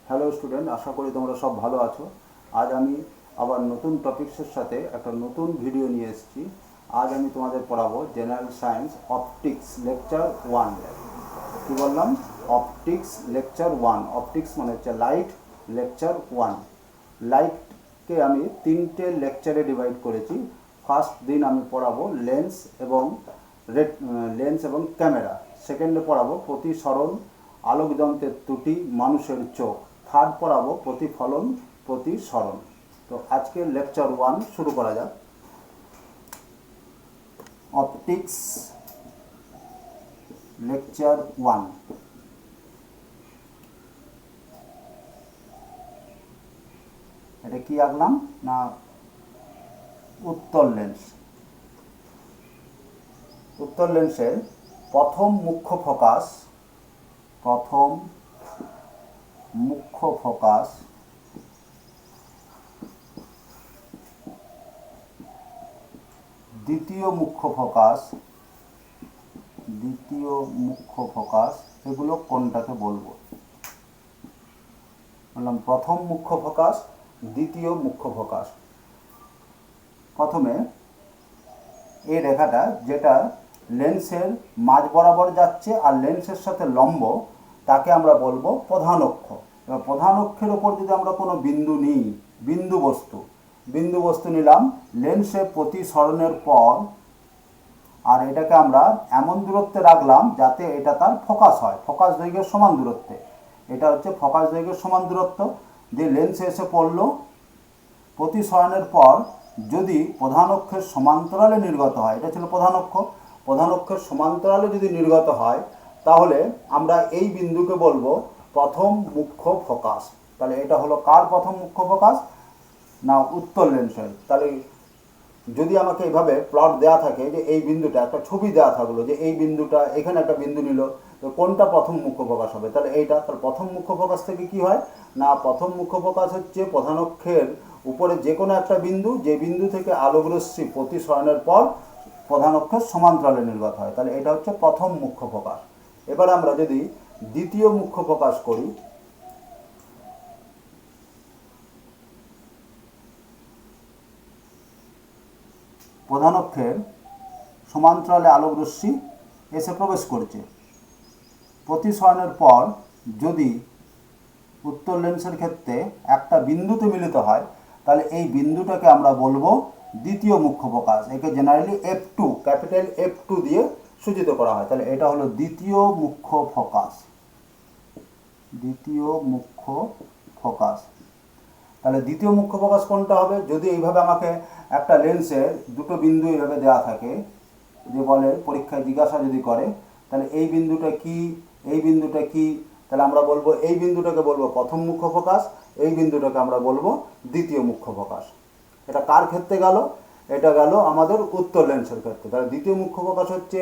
Hello student, আশা করি তোমরা সব ভালো আছো। আজ আমি আবার নতুন টপিক্সের সাথে একটা নতুন ভিডিও নিয়ে এসেছি। আজ আমি তোমাদের পড়াবো জেনারেল সায়েন্স অপটিক্স লেকচার 1। কি বললাম? Optics lecture 1। অপটিক্স মানে হচ্ছে লাইট, লেকচার 1। লাইটকে আমি 3টে লেকচারে ডিভাইড করেছি। ফার্স্ট দিন আমি পড়াবো লেন্স এবং ক্যামেরা। সেকেন্ডে পড়াবো প্রতিসরণ, আলোকযন্ত্রের ত্রুটি, মানুষের চোখ। থার্ড পড়াবো প্রতিফলন, প্রতিসরণ। তো আজকে লেকচার 1 শুরু করা যাক। Optics lecture 1। এটা কি আঁকলাম না? উত্তর লেন্স। উত্তর লেন্সের প্রথম মুখ্য ফোকাস, দ্বিতীয় মুখ্য ফোকাস, এগুলো কোনটাকে বলবো? বললাম প্রথম মুখ্য ফোকাস, দ্বিতীয় মুখ্য ফোকাস। প্রথমে এই রেখাটা যেটা লেন্সের মাঝ বরাবর যাচ্ছে আর লেন্সের সাথে লম্ব, তাকে আমরা বলবো প্রধান অক্ষ। এবার প্রধান অক্ষের ওপর যদি আমরা কোনো বিন্দু নিই, বিন্দু বস্তু নিলাম লেন্সের প্রতিসরণের পর, আর এটাকে আমরা এমন দূরত্বে রাখলাম যাতে এটা তার ফোকাস হয়, ফোকাস দৈর্ঘ্যের সমান দূরত্বে। এটা হচ্ছে ফোকাস দৈর্ঘ্যের সমান দূরত্ব। দিয়ে লেন্সে এসে পড়লো, প্রতিসরণের পর যদি প্রধান অক্ষের সমান্তরালে নির্গত হয়, এটা ছিল প্রধান অক্ষের সমান্তরালে যদি নির্গত হয়, তাহলে আমরা এই বিন্দুকে বলবো প্রথম মুখ্য ফোকাস। তাহলে এটা হলো কার প্রথম মুখ্য ফোকাস? না, উত্তর লেন্সের। তাহলে যদি আমাকে এইভাবে প্লট দেওয়া থাকে, যে এই বিন্দুটা একটা ছবি দেওয়া থাকলো, যে এই বিন্দুটা এখানে একটা বিন্দু নিল, তো কোনটা প্রথম মুখ্য ফোকাস হবে? তাহলে এইটা। তাহলে প্রথম মুখ্য ফোকাস থেকে কি হয় না, প্রথম মুখ্য ফোকাস হচ্ছে প্রধান অক্ষের উপরে যে কোনো একটা বিন্দু, যে বিন্দু থেকে আলোকরশ্মি প্রতিসরণের পর প্রধান অক্ষের সমান্তরালে নির্গত হয়। তাহলে এটা হচ্ছে প্রথম মুখ্য ফোকাস। এবার আমরা যদি দ্বিতীয় মুখ্য ফোকাস করি, প্রধান অক্ষের সমান্তরালে আলোকরশ্মি এসে প্রবেশ করছে, প্রতিসরণের পর যদি উত্তর লেন্সের ক্ষেত্রে একটা বিন্দুতে মিলিত হয়, তাহলে এই বিন্দুটাকে আমরা বলবো দ্বিতীয় মুখ্য ফোকাস। একে জেনারেলি F2, ক্যাপিটাল F2 দিয়ে সূচিত করা হয়। তাহলে এটা হলো দ্বিতীয় মুখ্য ফোকাস। তাহলে দ্বিতীয় মুখ্য ফোকাস কোনটা হবে? যদি এইভাবে আমাকে একটা লেন্সের দুটো বিন্দু এইভাবে দেওয়া থাকে, যে বলে পরীক্ষায় জিজ্ঞাসা যদি করে, তাহলে এই বিন্দুটা কি, তাহলে আমরা বলবো এই বিন্দুটাকে বলবো প্রথম মুখ্য ফোকাস, এই বিন্দুটাকে আমরা বলবো দ্বিতীয় মুখ্য ফোকাস। এটা কার ক্ষেত্রে গেল? এটা গেল আমাদের উত্তর লেন্সের ক্ষেত্রে। তাহলে দ্বিতীয় মুখ্য ফোকাস হচ্ছে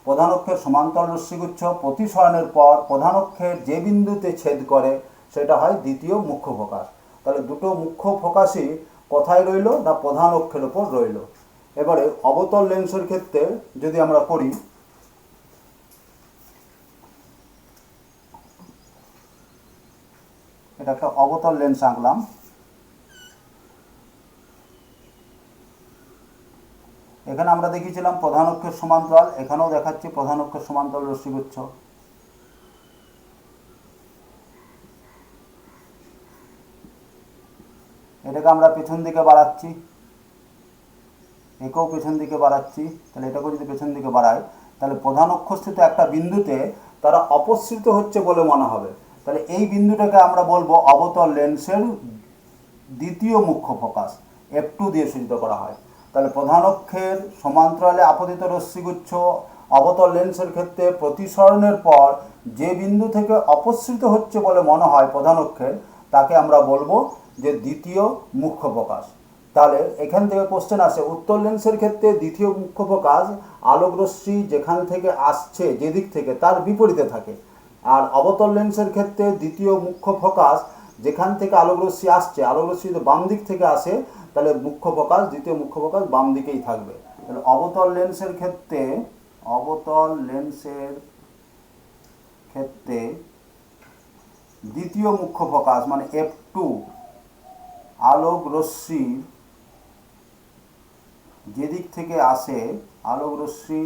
প্রধান অক্ষের সমান্তরাল রশ্মিগুচ্ছ প্রতিসরণের পর প্রধান অক্ষের যে বিন্দুতে ছেদ করে, সেটা হয় দ্বিতীয় মুখ্য ফোকাস। তাহলে দুটো মুখ্য ফোকাসই কোথায় রইল না, প্রধান অক্ষের ওপর রইল। এবারে অবতল লেন্সের ক্ষেত্রে যদি আমরা করি, এটা একটা অবতল লেন্স আঁকলাম। এখানে আমরা দেখিয়েছিলাম প্রধান অক্ষের সমান্তরাল, এখানেও দেখাচ্ছি প্রধান অক্ষের সমান্তরাল রশ্মিগুচ্ছ। এটাকে আমরা পেছন দিকে বাড়াচ্ছি, একেও পেছন দিকে বাড়াচ্ছি। তাহলে এটাকেও যদি পেছন দিকে বাড়াই, তাহলে প্রধান অক্ষস্থিত একটা বিন্দুতে তারা অপসৃত হচ্ছে বলে মনে হবে। তাহলে এই বিন্দুটাকে আমরা বলবো অবতল লেন্সের দ্বিতীয় মুখ্য ফোকাস, F2 দিয়ে সূচিত করা হয়। তাহলে প্রধান অক্ষের সমান্তরালে আপতিত রশ্মিগুচ্ছ অবতল লেন্সের ক্ষেত্রে প্রতিসরণের পর যে বিন্দু থেকে অপসৃত হচ্ছে বলে মনে হয় প্রধান অক্ষের, তাকে আমরা বলবো যে দ্বিতীয় মুখ্য ফোকাস। তাহলে এখান থেকে কোশ্চেন আসে, উত্তর লেন্সের ক্ষেত্রে দ্বিতীয় মুখ্য ফোকাস আলোকরশ্মি যেখান থেকে আসছে, যেদিক থেকে, তার বিপরীতে থাকে। আর অবতল লেন্সের ক্ষেত্রে দ্বিতীয় মুখ্য ফোকাস যেখান থেকে আলোকরশ্মি আসছে, আলোকরশ্মি যদি বাম দিক থেকে আসে, তাহলে দ্বিতীয় মুখ্য ফোকাস বাম দিকেই থাকবে। তাহলে অবতল লেন্সের ক্ষেত্রে দ্বিতীয় মুখ্য ফোকাস মানে F2 আলোক রশ্মি যেদিক থেকে আসে, আলোক রশ্মি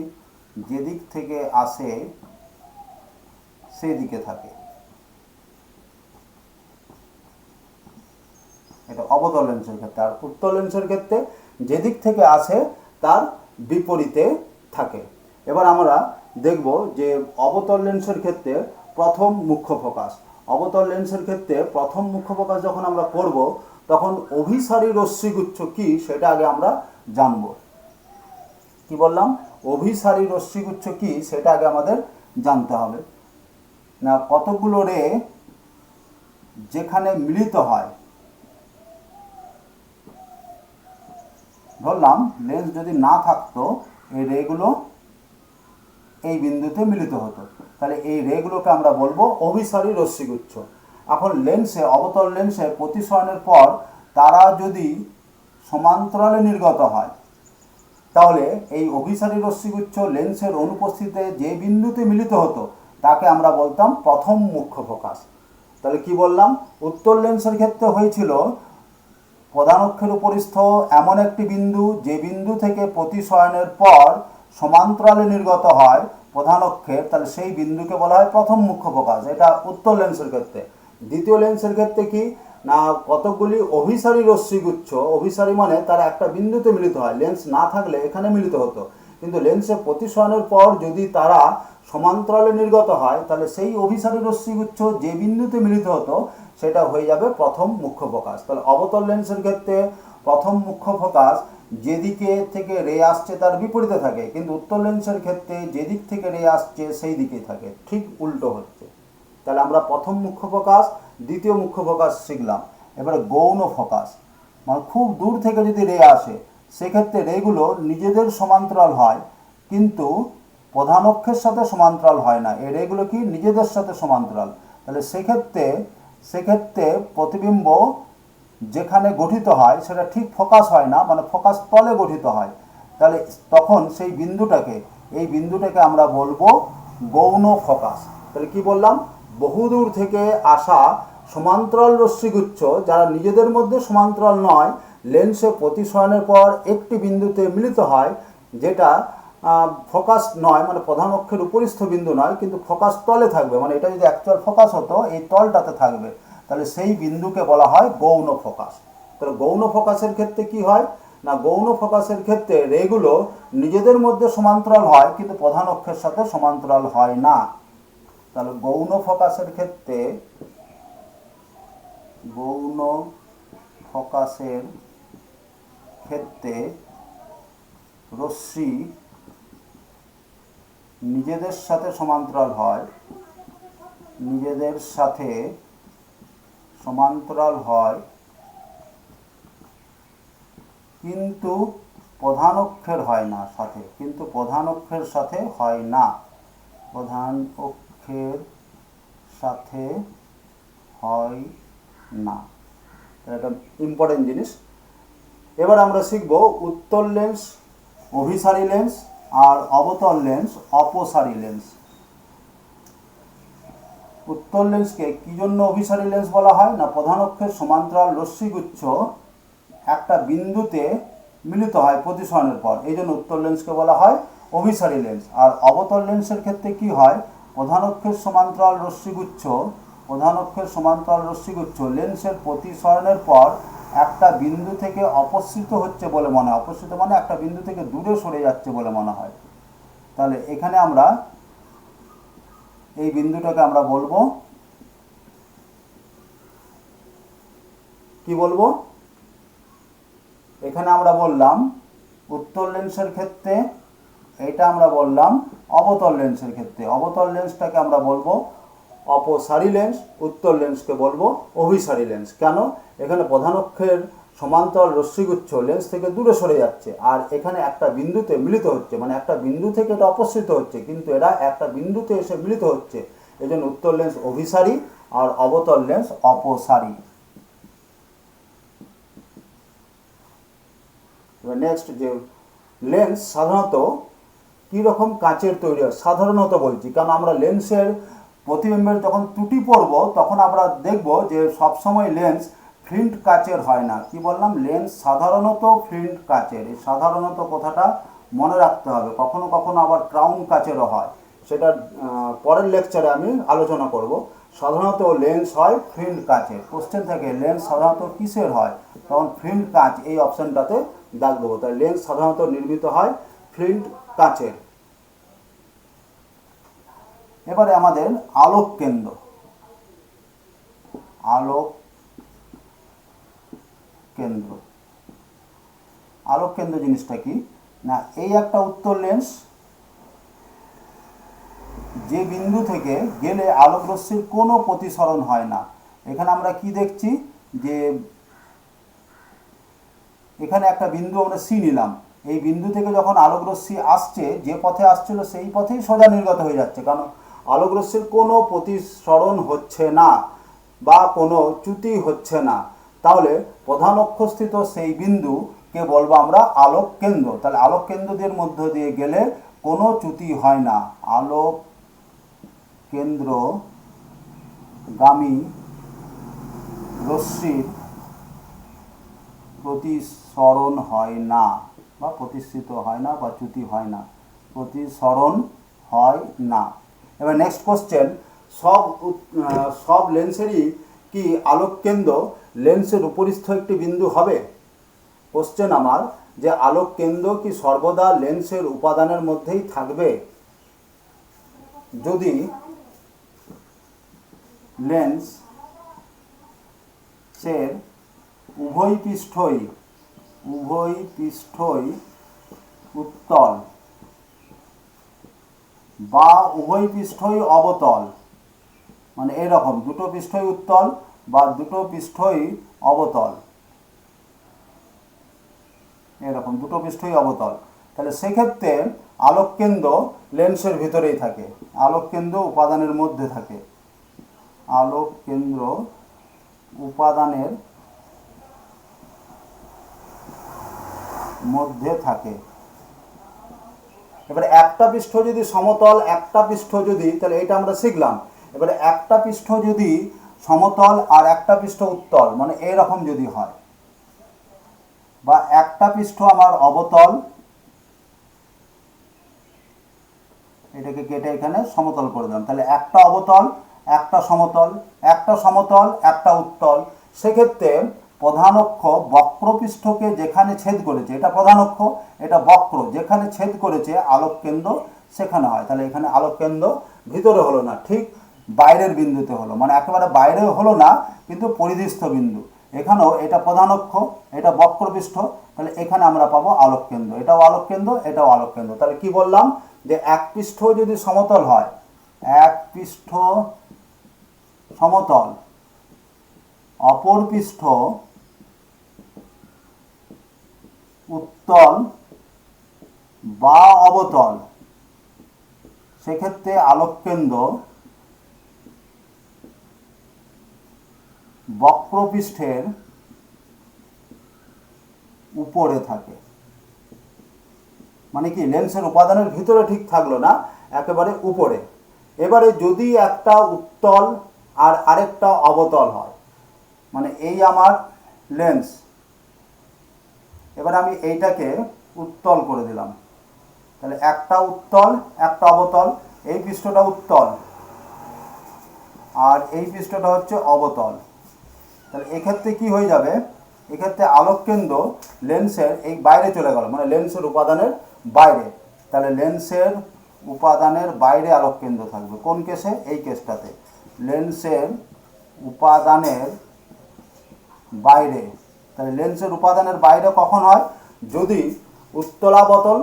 যেদিক থেকে আসে সেদিকে থাকে। এটা অবতল লেন্সের ক্ষেত্রে। আর উত্তল লেন্সের ক্ষেত্রে যেদিক থেকে আসে তার বিপরীতে থাকে। এবার আমরা দেখব যে অবতল লেন্সের ক্ষেত্রে প্রথম মুখ্য ফোকাস। অবতল লেন্সের ক্ষেত্রে প্রথম মুখ্য ফোকাস যখন আমরা করব তখন অভিসারী রশ্মিগুচ্ছ কি সেটা আগে আমরা জানব। কি বললাম? অভিসারী রশ্মিগুচ্ছ কি সেটা আগে আমাদের জানতে হবে। না, কতগুলো রে যেখানে মিলিত হয়, ধরলাম লেন্স যদি না থাকতো এই রেগুলো এই বিন্দুতে মিলিত হতো, তাহলে এই রেগুলোকে আমরা বলবো অভিসারী রশ্মিগুচ্ছ। এখন লেন্সে, অবতল লেন্সে প্রতিসরণের পর তারা যদি সমান্তরালে নির্গত হয় তাহলে এই অভিসারী রশ্মিগুচ্ছ লেন্সের অনুপস্থিতিতে যে বিন্দুতে মিলিত হতো তাকে আমরা বলতাম প্রথম মুখ্য ফোকাস। তাহলে কি বললাম? উত্তল লেন্সের ক্ষেত্রে হয়েছিল প্রধান অক্ষের উপরিস্থ এমন একটি বিন্দু যে বিন্দু থেকে প্রতিসরণের পর সমান্তরালে নির্গত হয় প্রধান অক্ষের, তাহলে সেই বিন্দুকে বলা হয় প্রথম মুখ্য ফোকাস। এটা উত্তল লেন্সের ক্ষেত্রে। দ্বিতীয় লেন্সের ক্ষেত্রে কি না, কতকগুলি অভিসারী রশ্মিগুচ্ছ, অভিসারী মানে তারা একটা বিন্দুতে মিলিত হয়, লেন্স না থাকলে এখানে মিলিত হতো, কিন্তু লেন্সে প্রতিসরণের পর যদি তারা সমান্তরালে নির্গত হয় তাহলে সেই অভিসারী রশ্মিগুচ্ছ যে বিন্দুতে মিলিত হতো সেটা হয়ে যাবে প্রথম মুখ্য ফোকাস। তাহলে অবতল লেন্সের ক্ষেত্রে প্রথম মুখ্য ফোকাস যেদিকে থেকে রে আসছে তার বিপরীতে থাকে, কিন্তু উত্তল লেন্সের ক্ষেত্রে যেদিক থেকে রে আসছে সেই দিকেই থাকে, ঠিক উল্টো হচ্ছে। তাহলে আমরা প্রথম মুখ্য ফোকাস, দ্বিতীয় মুখ্য ফোকাস শিখলাম। এবারে গৌণ ফোকাস মানে খুব দূর থেকে যদি রে আসে সেক্ষেত্রে রেগুলো নিজেদের সমান্তরাল হয় কিন্তু প্রধান অক্ষের সাথে সমান্তরাল হয় না। এই রেগুলো কি নিজেদের সাথে সমান্তরাল। তাহলে সেক্ষেত্রে প্রতিবিম্ব যেখানে গঠিত হয় সেটা ঠিক ফোকাস হয় না, মানে ফোকাস তলে গঠিত হয়। তাহলে তখন সেই বিন্দুটাকে আমরা বলবো গৌণ ফোকাস। তাহলে কি বললাম? বহুদূর থেকে আসা সমান্তরাল রশ্মিগুচ্ছ যারা নিজেদের মধ্যে সমান্তরাল নয়, লেন্সে প্রতিসরণের পর একটি বিন্দুতে মিলিত হয়, যেটা ফোকাস নয়, মানে প্রধান অক্ষের উপরিস্থ বিন্দু নয়, কিন্তু ফোকাস তলে থাকবে, মানে এটা যদি অ্যাকচুয়াল ফোকাস হতো এই তলটাতে থাকবে, তাহলে সেই বিন্দুকে বলা হয় গৌণ ফোকাস। তাহলে গৌণ ফোকাসের ক্ষেত্রে কি হয় না, গৌণ ফোকাসের ক্ষেত্রে রেগুলো নিজেদের মধ্যে সমান্তরাল হয় কিন্তু প্রধান অক্ষের সাথে সমান্তরাল হয় না। তাহলে গৌণ ফোকাসের ক্ষেত্রে রশ্মি নিজেদের সাথে সমান্তরাল হয় কিন্তু প্রধান অক্ষের হয় না সাথে, প্রধান অক্ষের সাথে হয় না। এটা ইম্পর্টেন্ট জিনিস। এবার আমরা শিখব উত্তল লেন্স অভিসারী লেন্স আর অবতল লেন্স অপসারী লেন্স। উত্তল লেন্সকে কি জন্য অভিসারী লেন্স বলা হয় না, প্রধান অক্ষের সমান্তরাল রশ্মিগুচ্ছ একটা বিন্দুতে মিলিত হয় প্রতিসরণের পর, এই জন্য উত্তল লেন্সকে বলা হয় অভিসারী লেন্স। আর অবতল লেন্সের ক্ষেত্রে কি হয়, প্রধান অক্ষের সমান্তরাল রশ্মিগুচ্ছ লেন্সের প্রতিসরণের পর একটা বিন্দু থেকে অপসৃত হচ্ছে বলে মনে হয়, অপসৃত মানে একটা বিন্দু থেকে দূরে সরে যাচ্ছে বলে মনে হয়। তাহলে এখানে আমরা এই বিন্দুটাকে আমরা বলবো কি বলবো, এখানে আমরা বললাম উত্তল লেন্সের ক্ষেত্রে, এটা আমরা বললাম অবতল লেন্সের ক্ষেত্রে। অবতল লেন্সটাকে আমরা বলবো অপসারী লেন্স, উত্তল লেন্সকে বলবো অভিসারী লেন্স। কেন? এখানে প্রধান অক্ষের সমান্তরাল রশ্মিগুচ্ছ লেন্স থেকে দূরে সরে যাচ্ছে আর এখানে একটা বিন্দুতে মিলিত হচ্ছে, মানে একটা বিন্দু থেকে এটা অপসৃত হচ্ছে কিন্তু এরা একটা বিন্দুতে এসে মিলিত হচ্ছে, এই জন্য উত্তল লেন্স অভিসারী আর অবতল লেন্স অপসারী। এবার নেক্সট, যে লেন্স সাধারণত কী রকম কাচের তৈরি হয়, সাধারণত বলছি কারণ আমরা লেন্সের প্রতিবিম্বের যখন ত্রুটি পড়ব তখন আমরা দেখব যে সবসময় লেন্স ফ্লিন্ট কাচের হয় না। কি বললাম? লেন্স সাধারণত ফ্লিন্ট কাচের। এই সাধারণত কথাটা মনে রাখতে হবে। কখনো কখনো আবার ক্রাউন কাচেরও হয়, সেটা পরের লেকচারে আমি আলোচনা করব। সাধারণত লেন্স হয় ফ্লিন্ট কাচের। কোশ্চেন থেকে লেন্স সাধারণত কিসের হয়, তখন ফ্লিন্ট কাচ এই অপশানটাতে দাগ দেবো। তাই লেন্স সাধারণত নির্মিত হয় ফ্লিন্ট কাচের। এবারে আমাদের আলোক কেন্দ্র। আলোক কেন্দ্র, আলোক কেন্দ্র জিনিসটা কি না, এই একটা উত্তল লেন্স, যে বিন্দু থেকে গেলে আলোক রশ্মির কোনো প্রতিসরণ হয় না। এখানে আমরা কি দেখছি যে এখানে একটা বিন্দু আমরা সি নিলাম, এই বিন্দু থেকে যখন আলোক রশ্মি আসছে, যে পথে আসছিল সেই পথেই সোজা নির্গত হয়ে যাচ্ছে, কারণ আলোক রশ্মির কোনো প্রতিসরণ হচ্ছে না বা কোনো চ্যুতি হচ্ছে না। তাহলে প্রধান অক্ষস্থিত সেই বিন্দুকে বলবো আমরা আলোক কেন্দ্র। তাহলে আলোক কেন্দ্রদের মধ্য দিয়ে গেলে কোনো চ্যুতি হয় না, আলোক কেন্দ্রগামী রশ্মির প্রতিসরণ হয় না বা প্রতিষ্ঠিত হয় না বা চ্যুতি হয় না, প্রতিসরণ হয় না। এবার নেক্সট কোশ্চেন, সব লেন্সেরই কি আলোক কেন্দ্র লেন্সের উপরিস্থ একটি বিন্দু হবে? কোশ্চেন আমার যে আলোক কেন্দ্র কি সর্বদা লেন্সের উপাদানের মধ্যেই থাকবে? যদি লেন্সের উভয় পৃষ্ঠই উত্তল বা উভয় পৃষ্ঠই অবতল, মানে এরকম দুটো পৃষ্ঠই উত্তল বা দুটো পৃষ্ঠই অবতল, এরকম দুটো পৃষ্ঠই অবতল, তাহলে সেক্ষেত্রে আলোক কেন্দ্র লেন্সের ভিতরেই থাকে, আলোক কেন্দ্র উপাদানের মধ্যে থাকে, আলোক কেন্দ্র উপাদানের মধ্যে থাকে। এবারে একটা পৃষ্ঠ যদি সমতল, একটা পৃষ্ঠ যদি, তাহলে এটা আমরা শিখলাম। এবারে একটা পৃষ্ঠ যদি সমতল আর একটা পৃষ্ঠ উত্তল, মানে এরকম যদি হয়, বা একটা পৃষ্ঠ আমার অবতল, এটাকে কেটে এখানে সমতল করে দিলাম, তাহলে একটা অবতল একটা সমতল, একটা সমতল একটা উত্তল, সেক্ষেত্রে প্রধান অক্ষ বক্রপৃষ্ঠকে যেখানে ছেদ করেছে, এটা প্রধান অক্ষ, এটা বক্র, যেখানে ছেদ করেছে আলোক কেন্দ্র সেখানে হয়। তাহলে এখানে আলোক কেন্দ্র ভিতরে হলো না, ঠিক বাইরের বিন্দুতে হলো, মানে একেবারে বাইরেও হলো না কিন্তু পরিধিস্থ বিন্দু। এখানেও এটা প্রধান অক্ষ, এটা বক্রপৃষ্ঠ, তাহলে এখানে আমরা পাবো আলোক কেন্দ্র, এটাও আলোক কেন্দ্র, এটাও আলোক কেন্দ্র। তাহলে কি বললাম যে এক পৃষ্ঠ যদি সমতল হয়, এক পৃষ্ঠ সমতল, অপর পৃষ্ঠ উত্তল বা অবতল, সেক্ষেত্রে আলোক কেন্দ্র বক্রপৃষ্ঠের উপরে থাকে। মানে কি লেন্সের উপাদানের ভিতরে ঠিক থাকলো না, একেবারে উপরে। এবারে যদি একটা উত্তল আর আরেকটা অবতল হয়, মানে এই আমার লেন্স, এবার আমি এইটাকে উত্তল করে দিলাম, তাহলে একটা উত্তল একটা অবতল, এই পৃষ্ঠটা উত্তল আর এই পৃষ্ঠটা হচ্ছে অবতল। তাহলে এক্ষেত্রে কি হয়ে যাবে, এক্ষেত্রে আলোক কেন্দ্র লেন্সের এই বাইরে চলে গেল, মানে লেন্সের উপাদানের বাইরে। তাহলে লেন্সের উপাদানের বাইরে আলোক কেন্দ্র থাকবে কোন কেসে? এই কেসটাতে লেন্সের উপাদানের বাইরে। তাহলে লেন্সের উপাদানের বাইরে কখন হয়? যদি উত্তলাবতল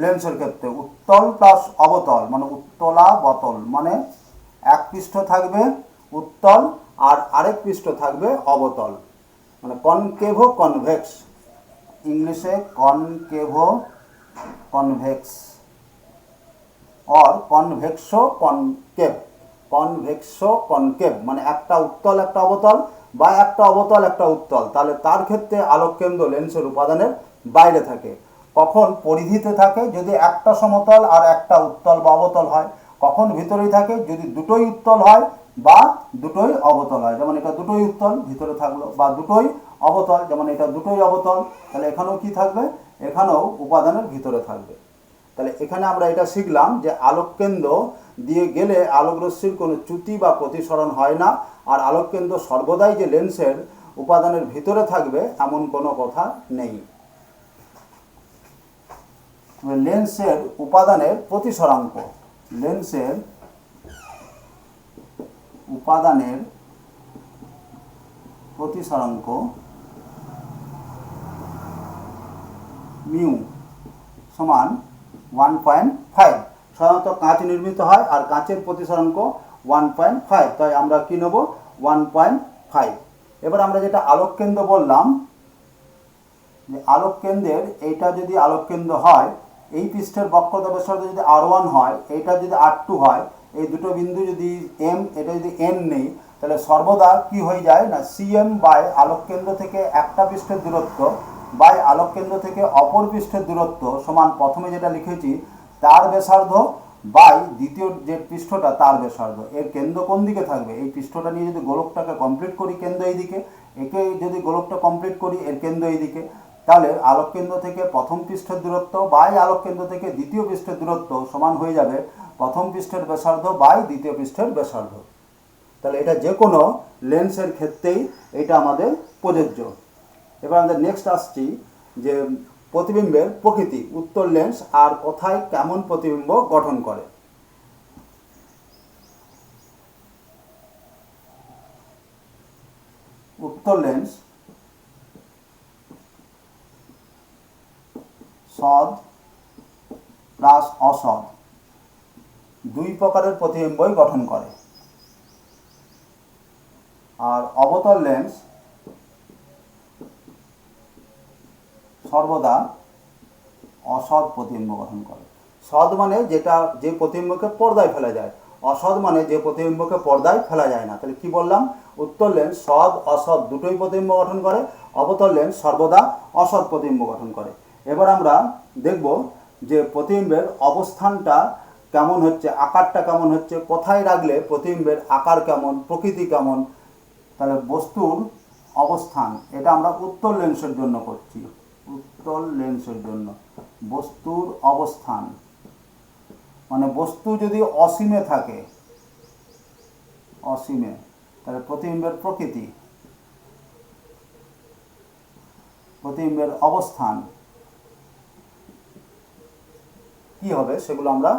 লেন্সের ক্ষেত্রে, উত্তল প্লাস অবতল মানে উত্তলাবতল, মানে এক পৃষ্ঠ থাকবে উত্তল আর আরেক পৃষ্ঠ থাকবে অবতল, মানে কনকেভো কনভেক্স, ইংলিশে কনকেভো কনভেক্স অর কনভেক্সো কনকেভ, কনভেক্সো কনকেভ, মানে একটা উত্তল একটা অবতল বা একটা অবতল একটা উত্তল, তাহলে তার ক্ষেত্রে আলোক কেন্দ্র লেন্সের উপাদানের বাইরে থাকে। কখন? পরিধিতে থাকে, যদি একটা সমতল আর একটা উত্তল বা অবতল হয়, কখন ভিতরেই থাকে? যদি দুটোই উত্তল হয় বা দুটোই অবতল হয়। যেমন এটা দুটোই উত্তল, ভিতরে থাকলো, বা দুটোই অবতল, যেমন এটা দুটোই অবতল, তাহলে এখানেও কি থাকবে? এখানেও উপাদানের ভিতরে থাকবে। তাহলে এখানে আমরা এটা শিখলাম যে আলোককেন্দ্র দিয়ে গেলে আলোকরশ্মির কোনো চ্যুতি বা প্রতিসরণ হয় না, আর আলোককেন্দ্র সর্বদাই যে লেন্সের উপাদানের ভিতরে থাকবে এমন কোনো কথা নেই। লেন্সের উপাদানের প্রতিসরাঙ্ক, লেন্সের উপাদানের প্রতিসরাঙ্ক মিউ সমান 1.5। সাধারণত কাঁচ নির্মিত হয় আর কাঁচের প্রতিসরাঙ্ক 1.5, তাই আমরা কি নেব? 1.5। এবার আমরা যেটা আলোককেন্দ্র বললাম, যে আলোককেন্দ্রের এইটা যদি আলোককেন্দ্র হয়, এই পৃষ্ঠের বক্রতা ব্যাসার্ধ যদি R1 হয়, এইটা যদি R2 হয়, এই দুটো বিন্দু যদি M, এটা যদি N নেই, তাহলে সর্বদা কি হয়ে যায় না CM বাই আলোককেন্দ্র থেকে একটা পৃষ্ঠের দূরত্ব বাই আলোককেন্দ্র থেকে অপর পৃষ্ঠের দূরত্ব সমান প্রথমে যেটা লিখেছি তার ব্যাসার্ধ বাই দ্বিতীয় যে পৃষ্ঠটা তার ব্যাসার্ধ। এর কেন্দ্র কোন দিকে থাকবে? এই পৃষ্ঠটা নিয়ে যদি গোলকটাকে কমপ্লিট করি কেন্দ্র এই দিকে, একে যদি গোলকটা কমপ্লিট করি এর কেন্দ্র এই দিকে, তাহলে আলোককেন্দ্র থেকে প্রথম পৃষ্ঠের দূরত্ব বাই আলোককেন্দ্র থেকে দ্বিতীয় পৃষ্ঠের দূরত্ব সমান হয়ে যাবে প্রথম পৃষ্ঠের ব্যাসার্ধ বাই দ্বিতীয় পৃষ্ঠের ব্যাসার্ধ। তাহলে এটা যে কোনো লেন্সের ক্ষেত্রেই এটা আমাদের প্রযোজ্য। এবার আমাদের নেক্সট আসছি যে প্রতিবিম্বের প্রকৃতি, উত্তল লেন্স আর কোথায় কেমন প্রতিবিম্ব গঠন করে। উত্তল লেন্স সৎ প্লাস অসৎ দুই প্রকারের প্রতিবিম্বই গঠন করে, আর অবতল লেন্স সর্বদা অসৎ প্রতিবিম্ব গঠন করে। সৎ মানে যেটা যে প্রতিবিম্বকে পর্দায় ফেলা যায়, অসৎ মানে যে প্রতিবিম্বকে পর্দায় ফেলা যায় না। তাহলে কি বললাম? উত্তল লেন্স সৎ অসৎ দুটোই প্রতিবিম্ব গঠন করে, অবতল লেন্স সর্বদা অসৎ প্রতিবিম্ব গঠন করে। এবার আমরা দেখব যে প্রতিবিম্বের অবস্থানটা কেমন হচ্ছে, আকারটা কেমন হচ্ছে, কোথায় রাখলে প্রতিবিম্বের আকার কেমন, প্রকৃতি কেমন। তাহলে বস্তুর অবস্থান, এটা আমরা উত্তল লেন্সের জন্য করছি, উত্তল লেন্সের জন্য বস্তুর অবস্থান মানে বস্তু যদি অসীমে থাকে, অসীমে, তাহলে প্রতিবিম্বের প্রকৃতি, প্রতিবিম্বের অবস্থান কি হবে সেগুলো আমরা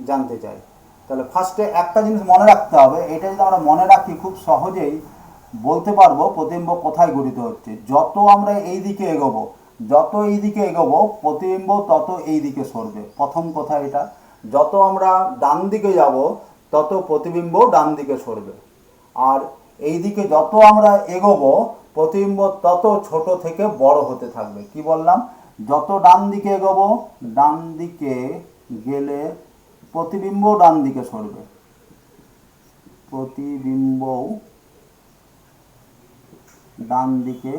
জানতে চাই। তাহলে ফার্স্টে একটা জিনিস মনে রাখতে হবে, এটা যদি আমরা মনে রাখি খুব সহজেই বলতে পারবো প্রতিবিম্ব কোথায় গঠিত হচ্ছে। যত আমরা এই দিকে এগোবো, যত এই দিকে এগোবো প্রতিবিম্ব তত এই দিকে সরবে। প্রথম কথা এটা, যত আমরা ডান দিকে যাব তত প্রতিবিম্ব ডান দিকে সরবে, আর এই দিকে যত আমরা এগোবো প্রতিবিম্ব তত ছোট থেকে বড় হতে থাকবে। কি বললাম? যত ডান দিকে এগোবো, ডান দিকে গেলে প্রতিবিম্ব ডান দিকে সরবে, প্রতিবিম্ব ডান দিকে